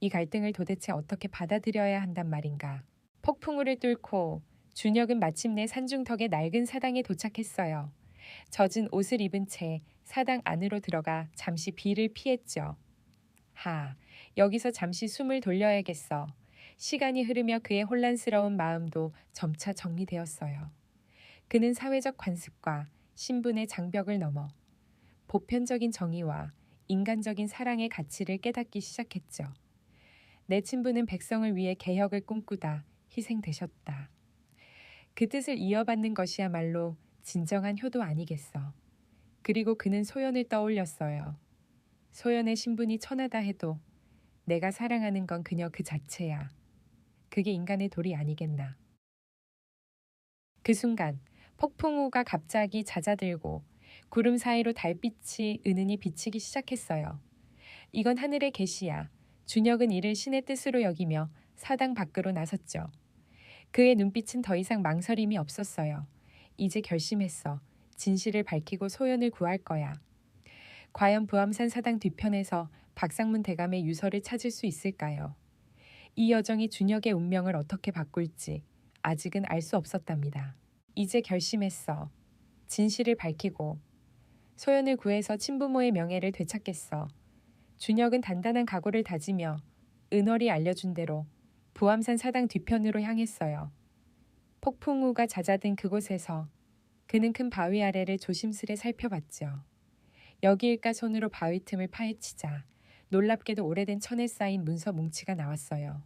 이 갈등을 도대체 어떻게 받아들여야 한단 말인가. 폭풍우를 뚫고 준혁은 마침내 산중턱의 낡은 사당에 도착했어요. 젖은 옷을 입은 채 사당 안으로 들어가 잠시 비를 피했죠. 여기서 잠시 숨을 돌려야겠어. 시간이 흐르며 그의 혼란스러운 마음도 점차 정리되었어요. 그는 사회적 관습과 신분의 장벽을 넘어 보편적인 정의와 인간적인 사랑의 가치를 깨닫기 시작했죠. 내 친부는 백성을 위해 개혁을 꿈꾸다 희생되셨다. 그 뜻을 이어받는 것이야말로 진정한 효도 아니겠어. 그리고 그는 소연을 떠올렸어요. 소연의 신분이 천하다 해도 내가 사랑하는 건 그녀 그 자체야. 그게 인간의 도리 아니겠나. 그 순간 폭풍우가 갑자기 잦아들고 구름 사이로 달빛이 은은히 비치기 시작했어요. 이건 하늘의 계시야. 준혁은 이를 신의 뜻으로 여기며 사당 밖으로 나섰죠. 그의 눈빛은 더 이상 망설임이 없었어요. 이제 결심했어. 진실을 밝히고 소연을 구할 거야. 과연 부암산 사당 뒤편에서 박상문 대감의 유서를 찾을 수 있을까요? 이 여정이 준혁의 운명을 어떻게 바꿀지 아직은 알 수 없었답니다. 이제 결심했어. 진실을 밝히고 소연을 구해서 친부모의 명예를 되찾겠어. 준혁은 단단한 각오를 다지며 은월이 알려준 대로 부암산 사당 뒤편으로 향했어요. 폭풍우가 잦아든 그곳에서 그는 큰 바위 아래를 조심스레 살펴봤죠. 여기일까 손으로 바위 틈을 파헤치자 놀랍게도 오래된 천에 쌓인 문서 뭉치가 나왔어요.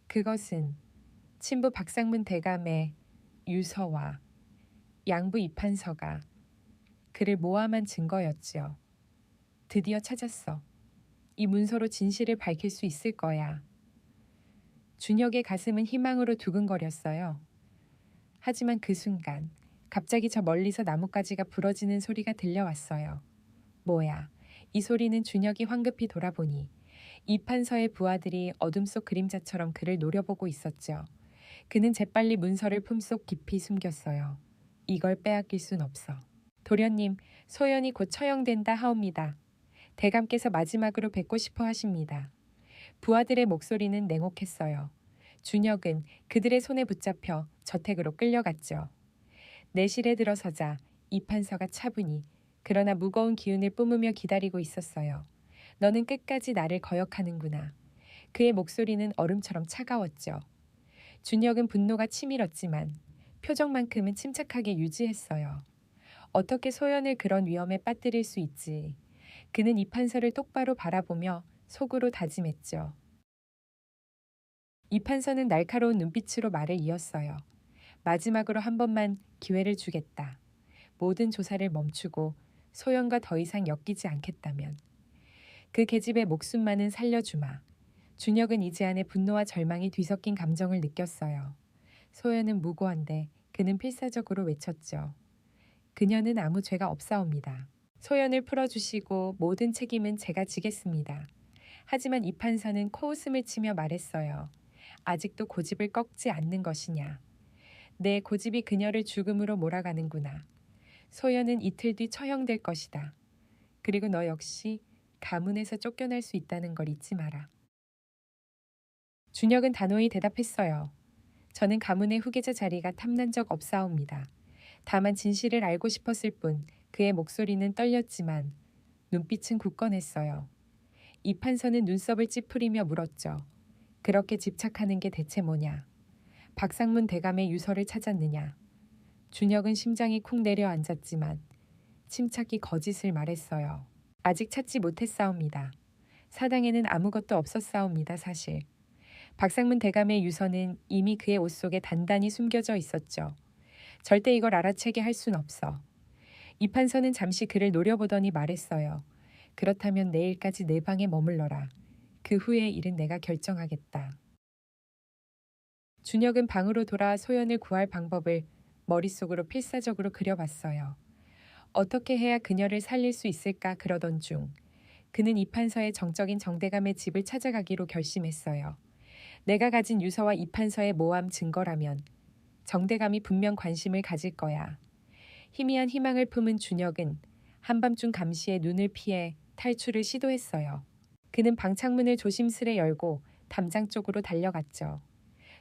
그것은 친부 박상문 대감의 유서와 양부 입판서가 그를 모함한 증거였지요. 드디어 찾았어. 이 문서로 진실을 밝힐 수 있을 거야. 준혁의 가슴은 희망으로 두근거렸어요. 하지만 그 순간 갑자기 저 멀리서 나뭇가지가 부러지는 소리가 들려왔어요. 뭐야? 이 소리는 준혁이 황급히 돌아보니 입판서의 부하들이 어둠 속 그림자처럼 그를 노려보고 있었죠. 그는 재빨리 문서를 품속 깊이 숨겼어요. 이걸 빼앗길 순 없어. 도련님, 소연이 곧 처형된다 하옵니다. 대감께서 마지막으로 뵙고 싶어 하십니다. 부하들의 목소리는 냉혹했어요. 준혁은 그들의 손에 붙잡혀 저택으로 끌려갔죠. 내실에 들어서자 이판서가 차분히 그러나 무거운 기운을 뿜으며 기다리고 있었어요. 너는 끝까지 나를 거역하는구나. 그의 목소리는 얼음처럼 차가웠죠. 준혁은 분노가 치밀었지만 표정만큼은 침착하게 유지했어요. 어떻게 소연을 그런 위험에 빠뜨릴 수 있지. 그는 이판서를 똑바로 바라보며 속으로 다짐했죠. 이판서는 날카로운 눈빛으로 말을 이었어요. 마지막으로 한 번만 기회를 주겠다. 모든 조사를 멈추고 소연과 더 이상 엮이지 않겠다면. 그 계집의 목숨만은 살려주마. 준혁은 이제 안에 분노와 절망이 뒤섞인 감정을 느꼈어요. 소연은 무고한데 그는 필사적으로 외쳤죠. 그녀는 아무 죄가 없사옵니다. 소연을 풀어주시고 모든 책임은 제가 지겠습니다. 하지만 이 판사는 코웃음을 치며 말했어요. 아직도 고집을 꺾지 않는 것이냐. 내 고집이 그녀를 죽음으로 몰아가는구나. 소연은 이틀 뒤 처형될 것이다. 그리고 너 역시 가문에서 쫓겨날 수 있다는 걸 잊지 마라. 준혁은 단호히 대답했어요. 저는 가문의 후계자 자리가 탐난 적 없사옵니다. 다만 진실을 알고 싶었을 뿐 그의 목소리는 떨렸지만 눈빛은 굳건했어요. 이 판서는 눈썹을 찌푸리며 물었죠. 그렇게 집착하는 게 대체 뭐냐? 박상문 대감의 유서를 찾았느냐? 준혁은 심장이 쿵 내려앉았지만 침착히 거짓을 말했어요. 아직 찾지 못했사옵니다. 사당에는 아무것도 없었사옵니다, 사실. 박상문 대감의 유서는 이미 그의 옷 속에 단단히 숨겨져 있었죠. 절대 이걸 알아채게 할 순 없어. 이 판서는 잠시 그를 노려보더니 말했어요. 그렇다면 내일까지 내 방에 머물러라. 그 후의 일은 내가 결정하겠다. 준혁은 방으로 돌아 소연을 구할 방법을 머릿속으로 필사적으로 그려봤어요. 어떻게 해야 그녀를 살릴 수 있을까 그러던 중 그는 이판서의 정적인 정대감의 집을 찾아가기로 결심했어요. 내가 가진 유서와 이판서의 모함 증거라면 정대감이 분명 관심을 가질 거야. 희미한 희망을 품은 준혁은 한밤중 감시에 눈을 피해 탈출을 시도했어요. 그는 방창문을 조심스레 열고 담장 쪽으로 달려갔죠.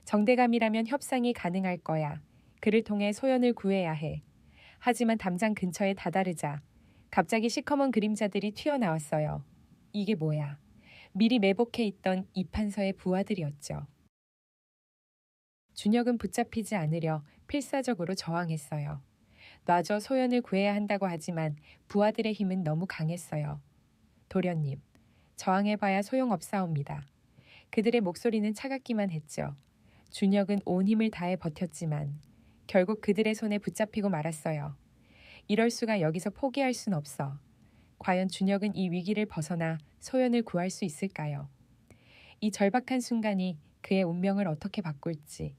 정대감이라면 협상이 가능할 거야. 그를 통해 소연을 구해야 해. 하지만 담장 근처에 다다르자 갑자기 시커먼 그림자들이 튀어나왔어요. 이게 뭐야? 미리 매복해 있던 이판서의 부하들이었죠. 준혁은 붙잡히지 않으려 필사적으로 저항했어요. 놔줘 소연을 구해야 한다고 하지만 부하들의 힘은 너무 강했어요. 도련님, 저항해봐야 소용없사옵니다. 그들의 목소리는 차갑기만 했죠. 준혁은 온 힘을 다해 버텼지만 결국 그들의 손에 붙잡히고 말았어요. 이럴 수가 여기서 포기할 순 없어. 과연 준혁은 이 위기를 벗어나 소연을 구할 수 있을까요? 이 절박한 순간이 그의 운명을 어떻게 바꿀지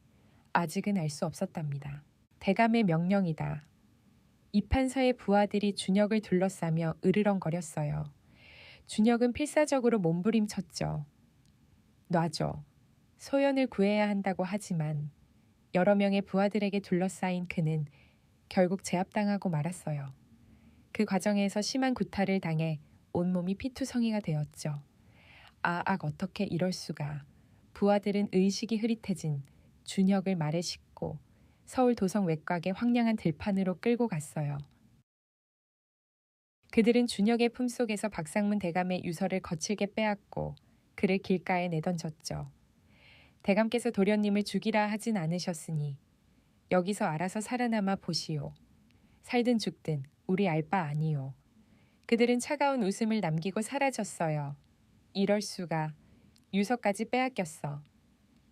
아직은 알 수 없었답니다. 대감의 명령이다. 이판서의 부하들이 준혁을 둘러싸며 으르렁거렸어요. 준혁은 필사적으로 몸부림쳤죠. 놔줘. 소연을 구해야 한다고 하지만 여러 명의 부하들에게 둘러싸인 그는 결국 제압당하고 말았어요. 그 과정에서 심한 구타를 당해 온몸이 피투성이가 되었죠. 어떻게 이럴 수가. 부하들은 의식이 흐릿해진 준혁을 말에 싣고 서울 도성 외곽의 황량한 들판으로 끌고 갔어요. 그들은 준혁의 품속에서 박상문 대감의 유서를 거칠게 빼앗고 그를 길가에 내던졌죠. 대감께서 도련님을 죽이라 하진 않으셨으니 여기서 알아서 살아남아 보시오. 살든 죽든 우리 알 바 아니요. 그들은 차가운 웃음을 남기고 사라졌어요. 이럴 수가. 유서까지 빼앗겼어.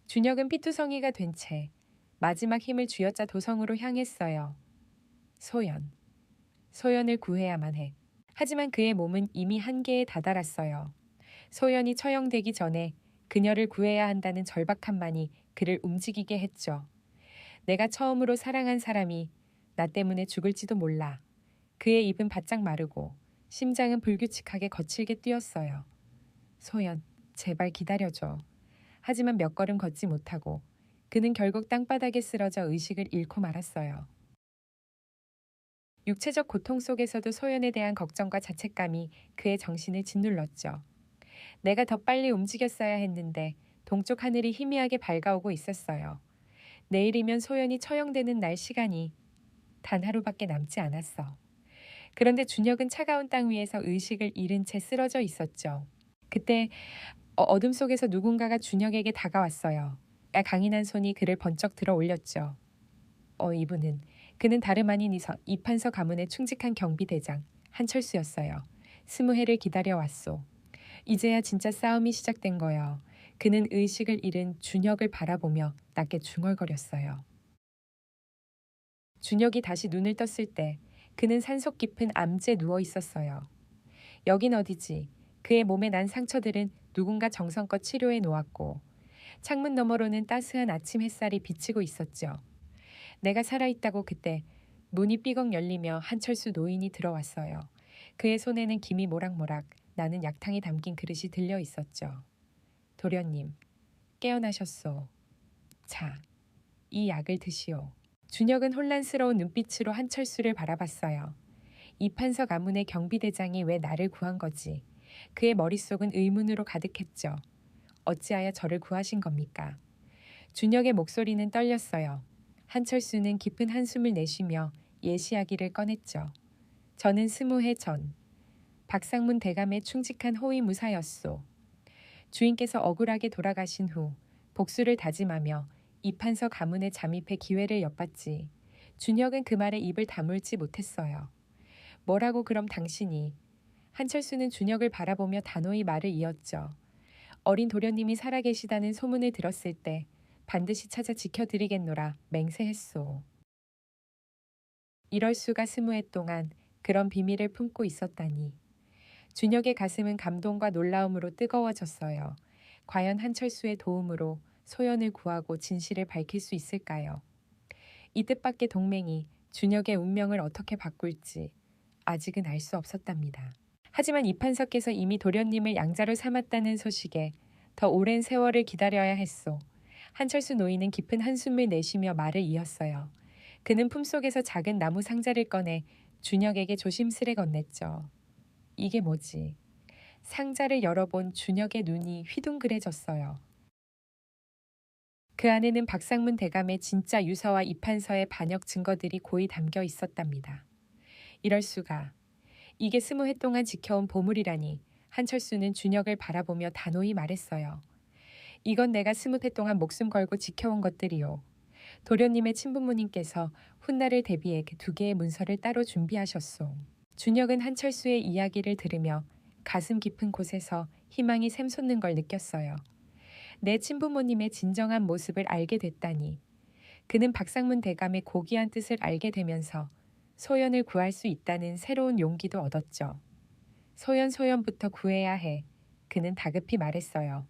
준혁은 피투성이가 된 채 마지막 힘을 쥐어짜 도성으로 향했어요. 소연. 소연을 구해야만 해. 하지만 그의 몸은 이미 한계에 다다랐어요. 소연이 처형되기 전에 그녀를 구해야 한다는 절박함만이 그를 움직이게 했죠. 내가 처음으로 사랑한 사람이 나 때문에 죽을지도 몰라. 그의 입은 바짝 마르고 심장은 불규칙하게 거칠게 뛰었어요. 소연, 제발 기다려줘. 하지만 몇 걸음 걷지 못하고 그는 결국 땅바닥에 쓰러져 의식을 잃고 말았어요. 육체적 고통 속에서도 소연에 대한 걱정과 자책감이 그의 정신을 짓눌렀죠. 내가 더 빨리 움직였어야 했는데 동쪽 하늘이 희미하게 밝아오고 있었어요. 내일이면 소연이 처형되는 날 시간이 단 하루밖에 남지 않았어. 그런데 준혁은 차가운 땅 위에서 의식을 잃은 채 쓰러져 있었죠. 그때 어둠 속에서 누군가가 준혁에게 다가왔어요. 강인한 손이 그를 번쩍 들어 올렸죠. 이분은 그는 다름 아닌 이판서 가문의 충직한 경비대장 한철수였어요. 20해를 기다려왔소. 이제야 진짜 싸움이 시작된 거요. 그는 의식을 잃은 준혁을 바라보며 낮게 중얼거렸어요. 준혁이 다시 눈을 떴을 때 그는 산속 깊은 암지에 누워 있었어요. 여긴 어디지? 그의 몸에 난 상처들은 누군가 정성껏 치료해 놓았고 창문 너머로는 따스한 아침 햇살이 비치고 있었죠. 내가 살아있다고 그때 문이 삐걱 열리며 한철수 노인이 들어왔어요. 그의 손에는 김이 모락모락 나는 약탕이 담긴 그릇이 들려 있었죠. 도련님, 깨어나셨소. 자, 이 약을 드시오. 준혁은 혼란스러운 눈빛으로 한철수를 바라봤어요. 이판서 가문의 경비대장이 왜 나를 구한 거지? 그의 머릿속은 의문으로 가득했죠. 어찌하여 저를 구하신 겁니까? 준혁의 목소리는 떨렸어요. 한철수는 깊은 한숨을 내쉬며 예시하기를 꺼냈죠. 저는 20해 전 박상문 대감의 충직한 호위무사였소. 주인께서 억울하게 돌아가신 후 복수를 다짐하며 이판서 가문에 잠입해 기회를 엿봤지. 준혁은 그 말에 입을 다물지 못했어요. 뭐라고 그럼 당신이? 한철수는 준혁을 바라보며 단호히 말을 이었죠. 어린 도련님이 살아계시다는 소문을 들었을 때 반드시 찾아 지켜드리겠노라 맹세했소. 이럴 수가 20해 동안 그런 비밀을 품고 있었다니. 준혁의 가슴은 감동과 놀라움으로 뜨거워졌어요. 과연 한철수의 도움으로 소연을 구하고 진실을 밝힐 수 있을까요? 이 뜻밖의 동맹이 준혁의 운명을 어떻게 바꿀지 아직은 알 수 없었답니다. 하지만 이판서께서 이미 도련님을 양자로 삼았다는 소식에 더 오랜 세월을 기다려야 했소. 한철수 노인은 깊은 한숨을 내쉬며 말을 이었어요. 그는 품속에서 작은 나무 상자를 꺼내 준혁에게 조심스레 건넸죠. 이게 뭐지? 상자를 열어본 준혁의 눈이 휘둥그레졌어요. 그 안에는 박상문 대감의 진짜 유서와 이판서의 반역 증거들이 고이 담겨 있었답니다. 이럴 수가. 이게 20해 동안 지켜온 보물이라니. 한철수는 준혁을 바라보며 단호히 말했어요. 이건 내가 20해 동안 목숨 걸고 지켜온 것들이요. 도련님의 친부모님께서 훗날을 대비해 그 2개의 문서를 따로 준비하셨소. 준혁은 한철수의 이야기를 들으며 가슴 깊은 곳에서 희망이 샘솟는 걸 느꼈어요. 내 친부모님의 진정한 모습을 알게 됐다니. 그는 박상문 대감의 고귀한 뜻을 알게 되면서 소연을 구할 수 있다는 새로운 용기도 얻었죠. 소연부터 구해야 해. 그는 다급히 말했어요.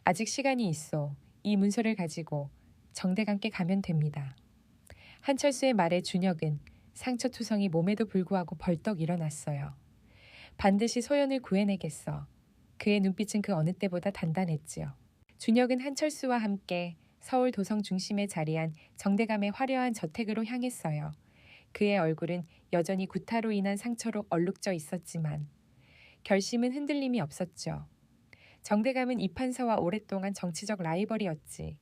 아직 시간이 있어. 이 문서를 가지고 정대감께 가면 됩니다. 한철수의 말에 준혁은 상처투성이 몸에도 불구하고 벌떡 일어났어요. 반드시 소연을 구해내겠어. 그의 눈빛은 그 어느 때보다 단단했지요. 준혁은 한철수와 함께 서울 도성 중심에 자리한 정대감의 화려한 저택으로 향했어요. 그의 얼굴은 여전히 구타로 인한 상처로 얼룩져 있었지만 결심은 흔들림이 없었죠. 정대감은 이판서와 오랫동안 정치적 라이벌이었지.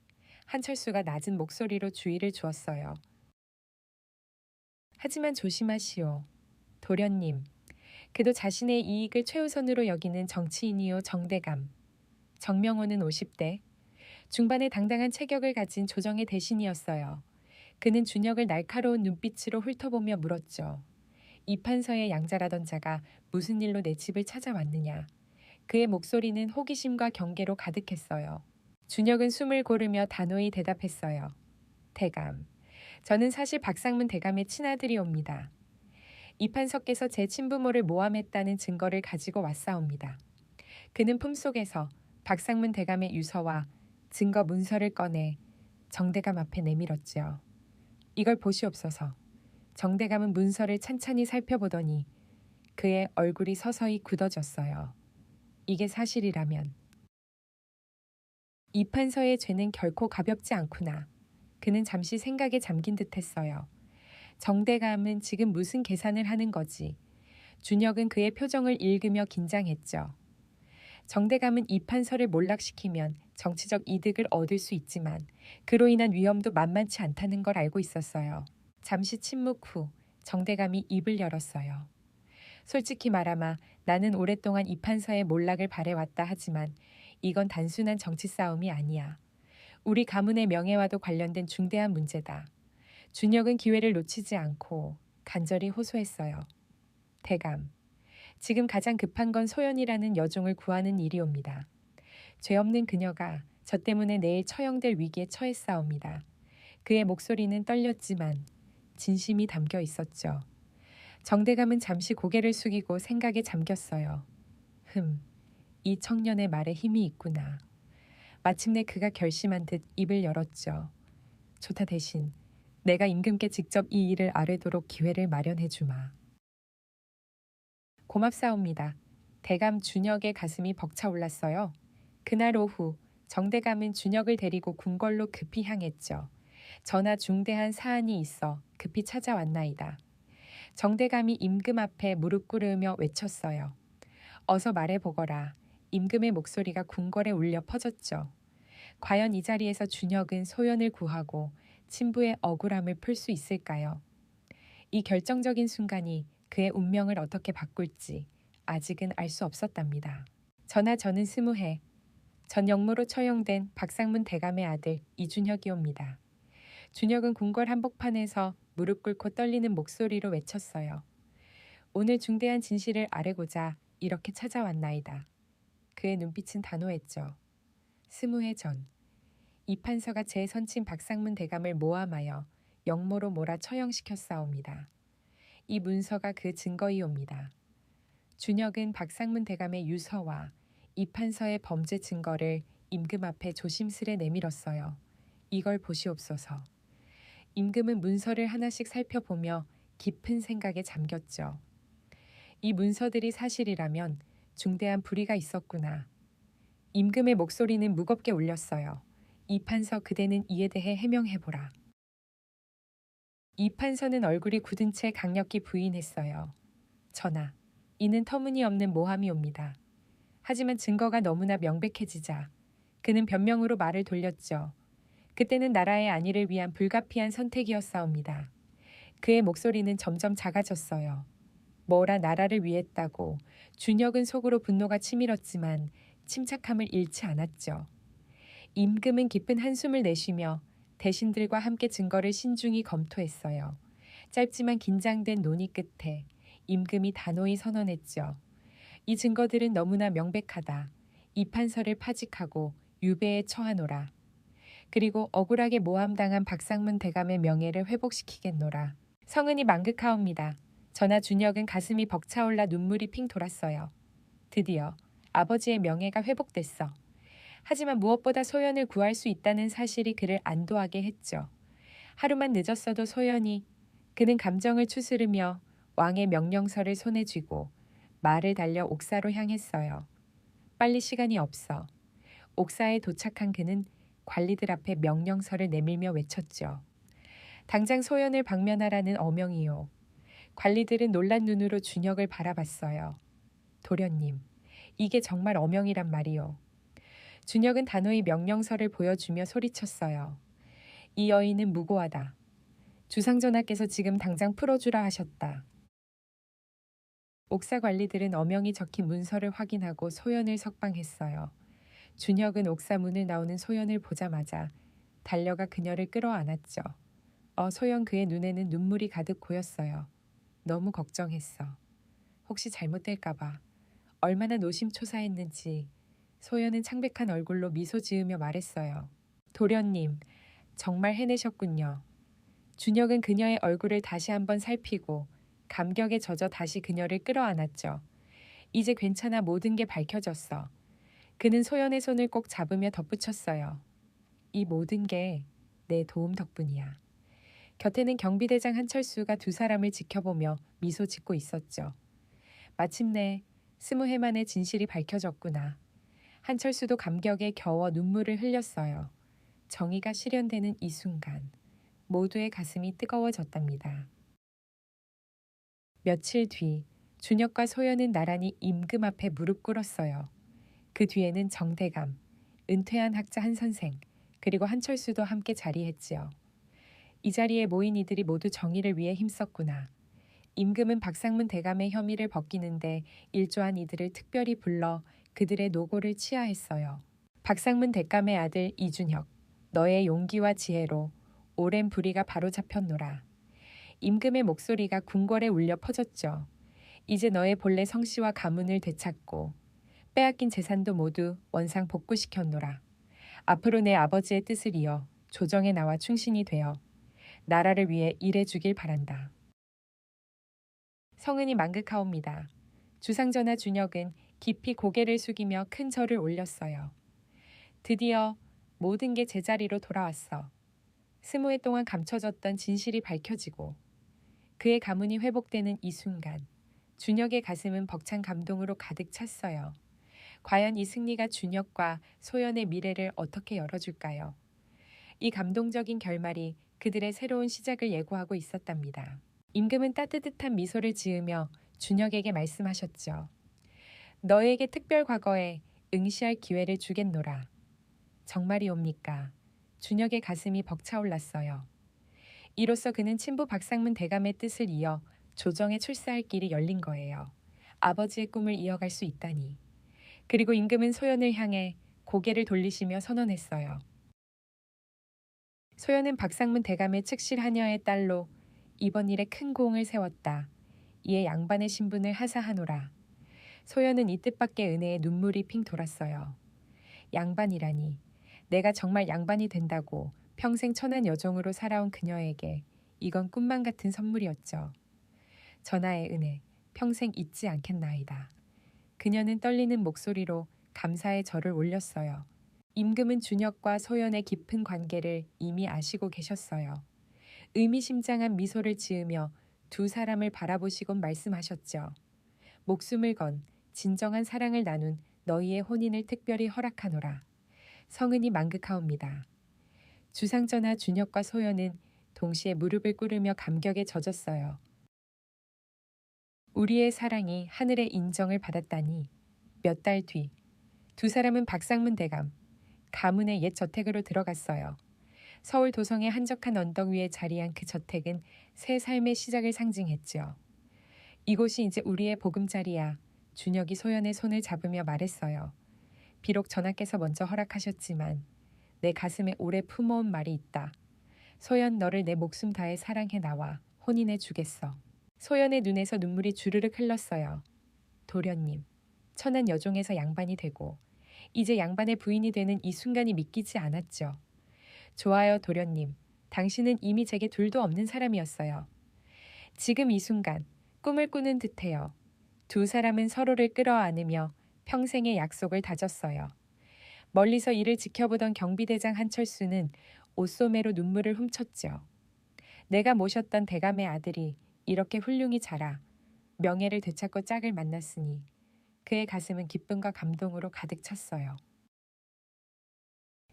한철수가 낮은 목소리로 주의를 주었어요. 하지만 조심하시오. 도련님. 그도 자신의 이익을 최우선으로 여기는 정치인이요 정대감. 정명호는 50대. 중반에 당당한 체격을 가진 조정의 대신이었어요. 그는 준혁을 날카로운 눈빛으로 훑어보며 물었죠. 이판서의 양자라던 자가 무슨 일로 내 집을 찾아왔느냐. 그의 목소리는 호기심과 경계로 가득했어요. 준혁은 숨을 고르며 단호히 대답했어요. 대감, 저는 사실 박상문 대감의 친아들이옵니다. 이판서께서 제 친부모를 모함했다는 증거를 가지고 왔사옵니다. 그는 품속에서 박상문 대감의 유서와 증거 문서를 꺼내 정대감 앞에 내밀었지요. 이걸 보시옵소서. 정대감은 문서를 찬찬히 살펴보더니 그의 얼굴이 서서히 굳어졌어요. 이게 사실이라면 이판서의 죄는 결코 가볍지 않구나. 그는 잠시 생각에 잠긴 듯했어요. 정대감은 지금 무슨 계산을 하는 거지? 준혁은 그의 표정을 읽으며 긴장했죠. 정대감은 이판서를 몰락시키면 정치적 이득을 얻을 수 있지만 그로 인한 위험도 만만치 않다는 걸 알고 있었어요. 잠시 침묵 후 정대감이 입을 열었어요. 솔직히 말하마 나는 오랫동안 이판서의 몰락을 바래왔다 하지만 이건 단순한 정치 싸움이 아니야. 우리 가문의 명예와도 관련된 중대한 문제다. 준혁은 기회를 놓치지 않고 간절히 호소했어요. 대감, 지금 가장 급한 건 소연이라는 여종을 구하는 일이옵니다. 죄 없는 그녀가 저 때문에 내일 처형될 위기에 처했사옵니다. 그의 목소리는 떨렸지만 진심이 담겨 있었죠. 정대감은 잠시 고개를 숙이고 생각에 잠겼어요. 이 청년의 말에 힘이 있구나. 마침내 그가 결심한 듯 입을 열었죠. 좋다 대신 내가 임금께 직접 이 일을 아뢰도록 기회를 마련해 주마. 고맙사옵니다. 대감 준혁의 가슴이 벅차올랐어요. 그날 오후 정대감은 준혁을 데리고 궁궐로 급히 향했죠. 전하 중대한 사안이 있어 급히 찾아왔나이다. 정대감이 임금 앞에 무릎 꿇으며 외쳤어요. 어서 말해보거라. 임금의 목소리가 궁궐에 울려 퍼졌죠. 과연 이 자리에서 준혁은 소연을 구하고 친부의 억울함을 풀 수 있을까요? 이 결정적인 순간이 그의 운명을 어떻게 바꿀지 아직은 알 수 없었답니다. 전하 저는 20해 전 역모로 처형된 박상문 대감의 아들 이준혁이옵니다. 준혁은 궁궐 한복판에서 무릎 꿇고 떨리는 목소리로 외쳤어요. 오늘 중대한 진실을 아뢰고자 이렇게 찾아왔나이다. 그의 눈빛은 단호했죠. 20해 전 이판서가 제 선친 박상문 대감을 모함하여 역모로 몰아 처형시켰사옵니다. 이 문서가 그 증거이옵니다. 준혁은 박상문 대감의 유서와 이판서의 범죄 증거를 임금 앞에 조심스레 내밀었어요. 이걸 보시옵소서. 임금은 문서를 하나씩 살펴보며 깊은 생각에 잠겼죠. 이 문서들이 사실이라면 중대한 불의가 있었구나. 임금의 목소리는 무겁게 울렸어요. 이판서 그대는 이에 대해 해명해보라. 이판서는 얼굴이 굳은 채 강력히 부인했어요. 전하, 이는 터무니없는 모함이옵니다. 하지만 증거가 너무나 명백해지자 그는 변명으로 말을 돌렸죠. 그때는 나라의 안위를 위한 불가피한 선택이었사옵니다. 그의 목소리는 점점 작아졌어요. 뭐라 나라를 위했다고 준혁은 속으로 분노가 치밀었지만 침착함을 잃지 않았죠. 임금은 깊은 한숨을 내쉬며 대신들과 함께 증거를 신중히 검토했어요. 짧지만 긴장된 논의 끝에 임금이 단호히 선언했죠. 이 증거들은 너무나 명백하다. 이 판서를 파직하고 유배에 처하노라. 그리고 억울하게 모함당한 박상문 대감의 명예를 회복시키겠노라. 성은이 망극하옵니다. 전하 준혁은 가슴이 벅차올라 눈물이 핑 돌았어요. 드디어 아버지의 명예가 회복됐어. 하지만 무엇보다 소연을 구할 수 있다는 사실이 그를 안도하게 했죠. 하루만 늦었어도 소연이 그는 감정을 추스르며 왕의 명령서를 손에 쥐고 말을 달려 옥사로 향했어요. 빨리 시간이 없어. 옥사에 도착한 그는 관리들 앞에 명령서를 내밀며 외쳤죠. 당장 소연을 방면하라는 어명이요. 관리들은 놀란 눈으로 준혁을 바라봤어요. 도련님, 이게 정말 어명이란 말이요. 준혁은 단호히 명령서를 보여주며 소리쳤어요. 이 여인은 무고하다. 주상전하께서 지금 당장 풀어주라 하셨다. 옥사 관리들은 어명이 적힌 문서를 확인하고 소연을 석방했어요. 준혁은 옥사 문을 나오는 소연을 보자마자 달려가 그녀를 끌어안았죠. 소연 그의 눈에는 눈물이 가득 고였어요. 너무 걱정했어. 혹시 잘못될까봐. 얼마나 노심초사했는지. 소연은 창백한 얼굴로 미소 지으며 말했어요. 도련님, 정말 해내셨군요. 준혁은 그녀의 얼굴을 다시 한번 살피고 감격에 젖어 다시 그녀를 끌어안았죠. 이제 괜찮아, 모든 게 밝혀졌어. 그는 소연의 손을 꼭 잡으며 덧붙였어요. 이 모든 게 내 도움 덕분이야. 곁에는 경비대장 한철수가 두 사람을 지켜보며 미소 짓고 있었죠. 마침내 20해 만에 진실이 밝혀졌구나. 한철수도 감격에 겨워 눈물을 흘렸어요. 정의가 실현되는 이 순간 모두의 가슴이 뜨거워졌답니다. 며칠 뒤 준혁과 소연은 나란히 임금 앞에 무릎 꿇었어요. 그 뒤에는 정대감, 은퇴한 학자 한 선생, 그리고 한철수도 함께 자리했지요. 이 자리에 모인 이들이 모두 정의를 위해 힘썼구나. 임금은 박상문 대감의 혐의를 벗기는데 일조한 이들을 특별히 불러 그들의 노고를 치하했어요. 박상문 대감의 아들 이준혁, 너의 용기와 지혜로 오랜 불의가 바로잡혔노라. 임금의 목소리가 궁궐에 울려 퍼졌죠. 이제 너의 본래 성씨와 가문을 되찾고 빼앗긴 재산도 모두 원상 복구시켰노라. 앞으로 내 아버지의 뜻을 이어 조정에 나와 충신이 되어 나라를 위해 일해주길 바란다. 성은이 망극하옵니다. 주상전하 준혁은 깊이 고개를 숙이며 큰 절을 올렸어요. 드디어 모든 게 제자리로 돌아왔어. 20해 동안 감춰졌던 진실이 밝혀지고 그의 가문이 회복되는 이 순간 준혁의 가슴은 벅찬 감동으로 가득 찼어요. 과연 이 승리가 준혁과 소연의 미래를 어떻게 열어줄까요? 이 감동적인 결말이 그들의 새로운 시작을 예고하고 있었답니다. 임금은 따뜻한 미소를 지으며 준혁에게 말씀하셨죠. 너에게 특별 과거에 응시할 기회를 주겠노라. 정말이옵니까? 준혁의 가슴이 벅차올랐어요. 이로써 그는 친부 박상문 대감의 뜻을 이어 조정에 출사할 길이 열린 거예요. 아버지의 꿈을 이어갈 수 있다니. 그리고 임금은 소연을 향해 고개를 돌리시며 선언했어요. 소연은 박상문 대감의 측실 하녀의 딸로 이번 일에 큰 공을 세웠다. 이에 양반의 신분을 하사하노라. 소연은 이 뜻밖의 은혜에 눈물이 핑 돌았어요. 양반이라니. 내가 정말 양반이 된다고 평생 천한 여종으로 살아온 그녀에게 이건 꿈만 같은 선물이었죠. 전하의 은혜 평생 잊지 않겠나이다. 그녀는 떨리는 목소리로 감사의 절을 올렸어요. 임금은 준혁과 소연의 깊은 관계를 이미 아시고 계셨어요. 의미심장한 미소를 지으며 두 사람을 바라보시곤 말씀하셨죠. 목숨을 건 진정한 사랑을 나눈 너희의 혼인을 특별히 허락하노라. 성은이 망극하옵니다. 주상전하 준혁과 소연은 동시에 무릎을 꿇으며 감격에 젖었어요. 우리의 사랑이 하늘의 인정을 받았다니. 몇 달 뒤 두 사람은 박상문 대감, 가문의 옛 저택으로 들어갔어요. 서울 도성의 한적한 언덕 위에 자리한 그 저택은 새 삶의 시작을 상징했지요. 이곳이 이제 우리의 보금자리야. 준혁이 소연의 손을 잡으며 말했어요. 비록 전하께서 먼저 허락하셨지만 내 가슴에 오래 품어온 말이 있다. 소연, 너를 내 목숨 다해 사랑해 나와 혼인해 주겠어. 소연의 눈에서 눈물이 주르륵 흘렀어요. 도련님, 천한 여종에서 양반이 되고 이제 양반의 부인이 되는 이 순간이 믿기지 않았죠. 좋아요, 도련님. 당신은 이미 제게 둘도 없는 사람이었어요. 지금 이 순간 꿈을 꾸는 듯해요. 두 사람은 서로를 끌어안으며 평생의 약속을 다졌어요. 멀리서 이를 지켜보던 경비대장 한철수는 옷소매로 눈물을 훔쳤죠. 내가 모셨던 대감의 아들이 이렇게 훌륭히 자라 명예를 되찾고 짝을 만났으니 그의 가슴은 기쁨과 감동으로 가득 찼어요.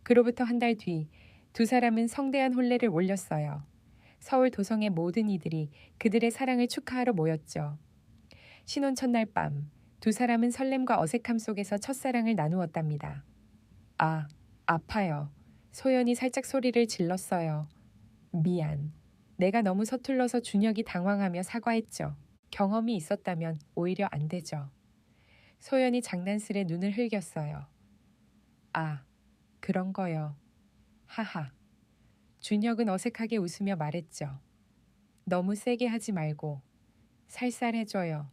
그로부터 한 달 뒤 두 사람은 성대한 혼례를 올렸어요. 서울 도성의 모든 이들이 그들의 사랑을 축하하러 모였죠. 신혼 첫날 밤 두 사람은 설렘과 어색함 속에서 첫사랑을 나누었답니다. 아, 아파요. 소연이 살짝 소리를 질렀어요. 미안. 내가 너무 서툴러서 준혁이 당황하며 사과했죠. 경험이 있었다면 오히려 안 되죠. 소연이 장난스레 눈을 흘겼어요. 아, 그런 거요. 하하. 준혁은 어색하게 웃으며 말했죠. 너무 세게 하지 말고 살살 해줘요.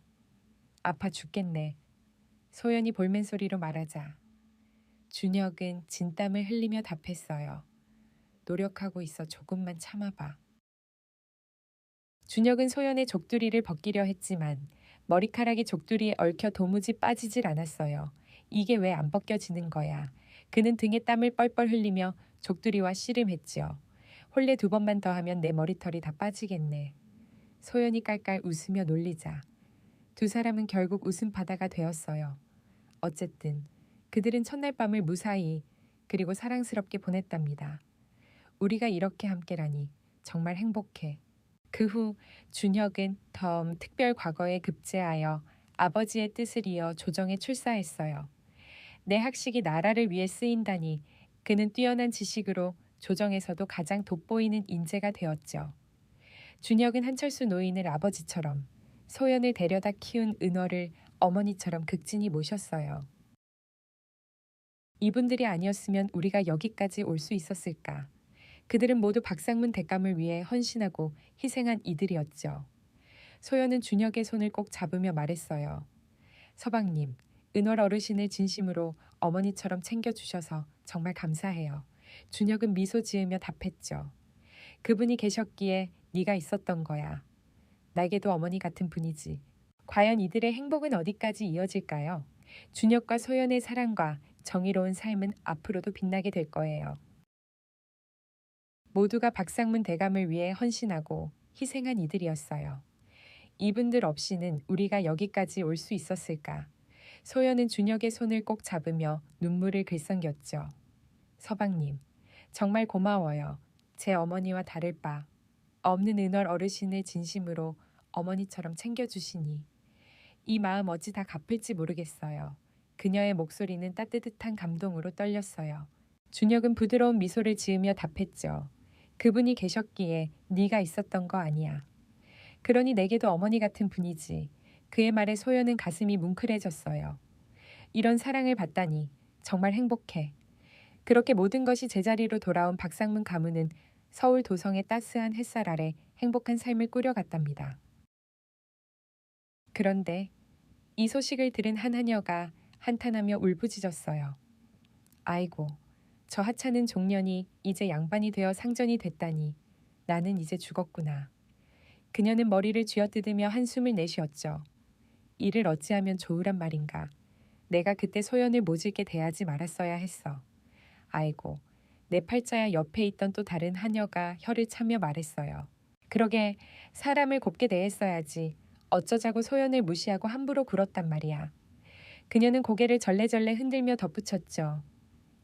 아파 죽겠네. 소연이 볼멘 소리로 말하자 준혁은 진땀을 흘리며 답했어요. 노력하고 있어 조금만 참아봐. 준혁은 소연의 족두리를 벗기려 했지만 머리카락이 족두리에 얽혀 도무지 빠지질 않았어요. 이게 왜 안 벗겨지는 거야. 그는 등에 땀을 뻘뻘 흘리며 족두리와 씨름했지요. 혼례 2번만 더 하면 내 머리털이 다 빠지겠네. 소연이 깔깔 웃으며 놀리자 두 사람은 결국 웃음바다가 되었어요. 어쨌든 그들은 첫날 밤을 무사히 그리고 사랑스럽게 보냈답니다. 우리가 이렇게 함께라니 정말 행복해. 그 후 준혁은 특별 과거에 급제하여 아버지의 뜻을 이어 조정에 출사했어요. 내 학식이 나라를 위해 쓰인다니 그는 뛰어난 지식으로 조정에서도 가장 돋보이는 인재가 되었죠. 준혁은 한철수 노인을 아버지처럼 소연을 데려다 키운 은어를 어머니처럼 극진히 모셨어요. 이분들이 아니었으면 우리가 여기까지 올 수 있었을까? 그들은 모두 박상문 대감을 위해 헌신하고 희생한 이들이었죠. 소연은 준혁의 손을 꼭 잡으며 말했어요. 서방님, 은월 어르신을 진심으로 어머니처럼 챙겨주셔서 정말 감사해요. 준혁은 미소 지으며 답했죠. 그분이 계셨기에 네가 있었던 거야. 나에게도 어머니 같은 분이지. 과연 이들의 행복은 어디까지 이어질까요? 준혁과 소연의 사랑과 정의로운 삶은 앞으로도 빛나게 될 거예요. 모두가 박상문 대감을 위해 헌신하고 희생한 이들이었어요. 이분들 없이는 우리가 여기까지 올 수 있었을까? 소연은 준혁의 손을 꼭 잡으며 눈물을 글썽겼죠. 서방님, 정말 고마워요. 제 어머니와 다를 바 없는 은월 어르신을 진심으로 어머니처럼 챙겨주시니 이 마음 어찌 다 갚을지 모르겠어요. 그녀의 목소리는 따뜻한 감동으로 떨렸어요. 준혁은 부드러운 미소를 지으며 답했죠. 그분이 계셨기에 네가 있었던 거 아니야. 그러니 내게도 어머니 같은 분이지. 그의 말에 소연은 가슴이 뭉클해졌어요. 이런 사랑을 받다니 정말 행복해. 그렇게 모든 것이 제자리로 돌아온 박상문 가문은 서울 도성의 따스한 햇살 아래 행복한 삶을 꾸려갔답니다. 그런데 이 소식을 들은 한 하녀가 한탄하며 울부짖었어요. 아이고, 저 하찮은 종년이 이제 양반이 되어 상전이 됐다니 나는 이제 죽었구나. 그녀는 머리를 쥐어뜯으며 한숨을 내쉬었죠. 이를 어찌하면 좋으란 말인가. 내가 그때 소연을 모질게 대하지 말았어야 했어. 아이고, 내 팔자야 옆에 있던 또 다른 하녀가 혀를 차며 말했어요. 그러게 사람을 곱게 대했어야지. 어쩌자고 소연을 무시하고 함부로 굴었단 말이야. 그녀는 고개를 절레절레 흔들며 덧붙였죠.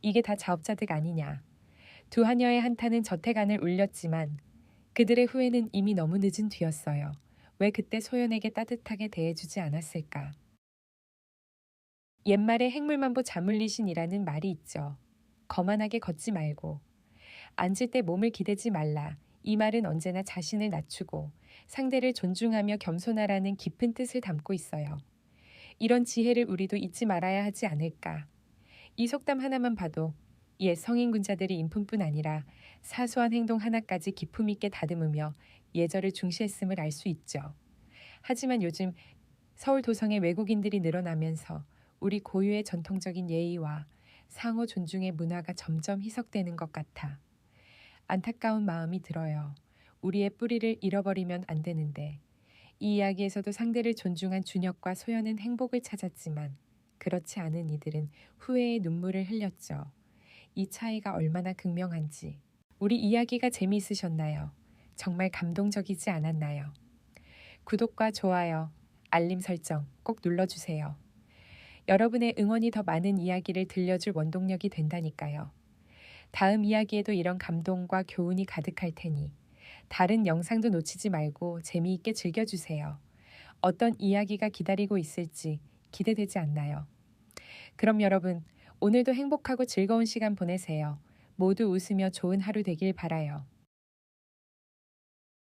이게 다 자업자득 아니냐. 두 하녀의 한탄은 저태간을 울렸지만 그들의 후회는 이미 너무 늦은 뒤였어요. 왜 그때 소연에게 따뜻하게 대해주지 않았을까. 옛말에 행물만보 자물리신이라는 말이 있죠. 거만하게 걷지 말고 앉을 때 몸을 기대지 말라. 이 말은 언제나 자신을 낮추고 상대를 존중하며 겸손하라는 깊은 뜻을 담고 있어요. 이런 지혜를 우리도 잊지 말아야 하지 않을까. 이 속담 하나만 봐도 옛 성인군자들이 인품뿐 아니라 사소한 행동 하나까지 기품 있게 다듬으며 예절을 중시했음을 알 수 있죠. 하지만 요즘 서울 도성에 외국인들이 늘어나면서 우리 고유의 전통적인 예의와 상호 존중의 문화가 점점 희석되는 것 같아 안타까운 마음이 들어요. 우리의 뿌리를 잃어버리면 안 되는데 이 이야기에서도 상대를 존중한 준혁과 소연은 행복을 찾았지만 그렇지 않은 이들은 후회의 눈물을 흘렸죠. 이 차이가 얼마나 극명한지. 우리 이야기가 재미있으셨나요? 정말 감동적이지 않았나요? 구독과 좋아요, 알림 설정 꼭 눌러주세요. 여러분의 응원이 더 많은 이야기를 들려줄 원동력이 된다니까요. 다음 이야기에도 이런 감동과 교훈이 가득할 테니 다른 영상도 놓치지 말고 재미있게 즐겨주세요. 어떤 이야기가 기다리고 있을지 기대되지 않나요? 그럼 여러분, 오늘도 행복하고 즐거운 시간 보내세요. 모두 웃으며 좋은 하루 되길 바라요.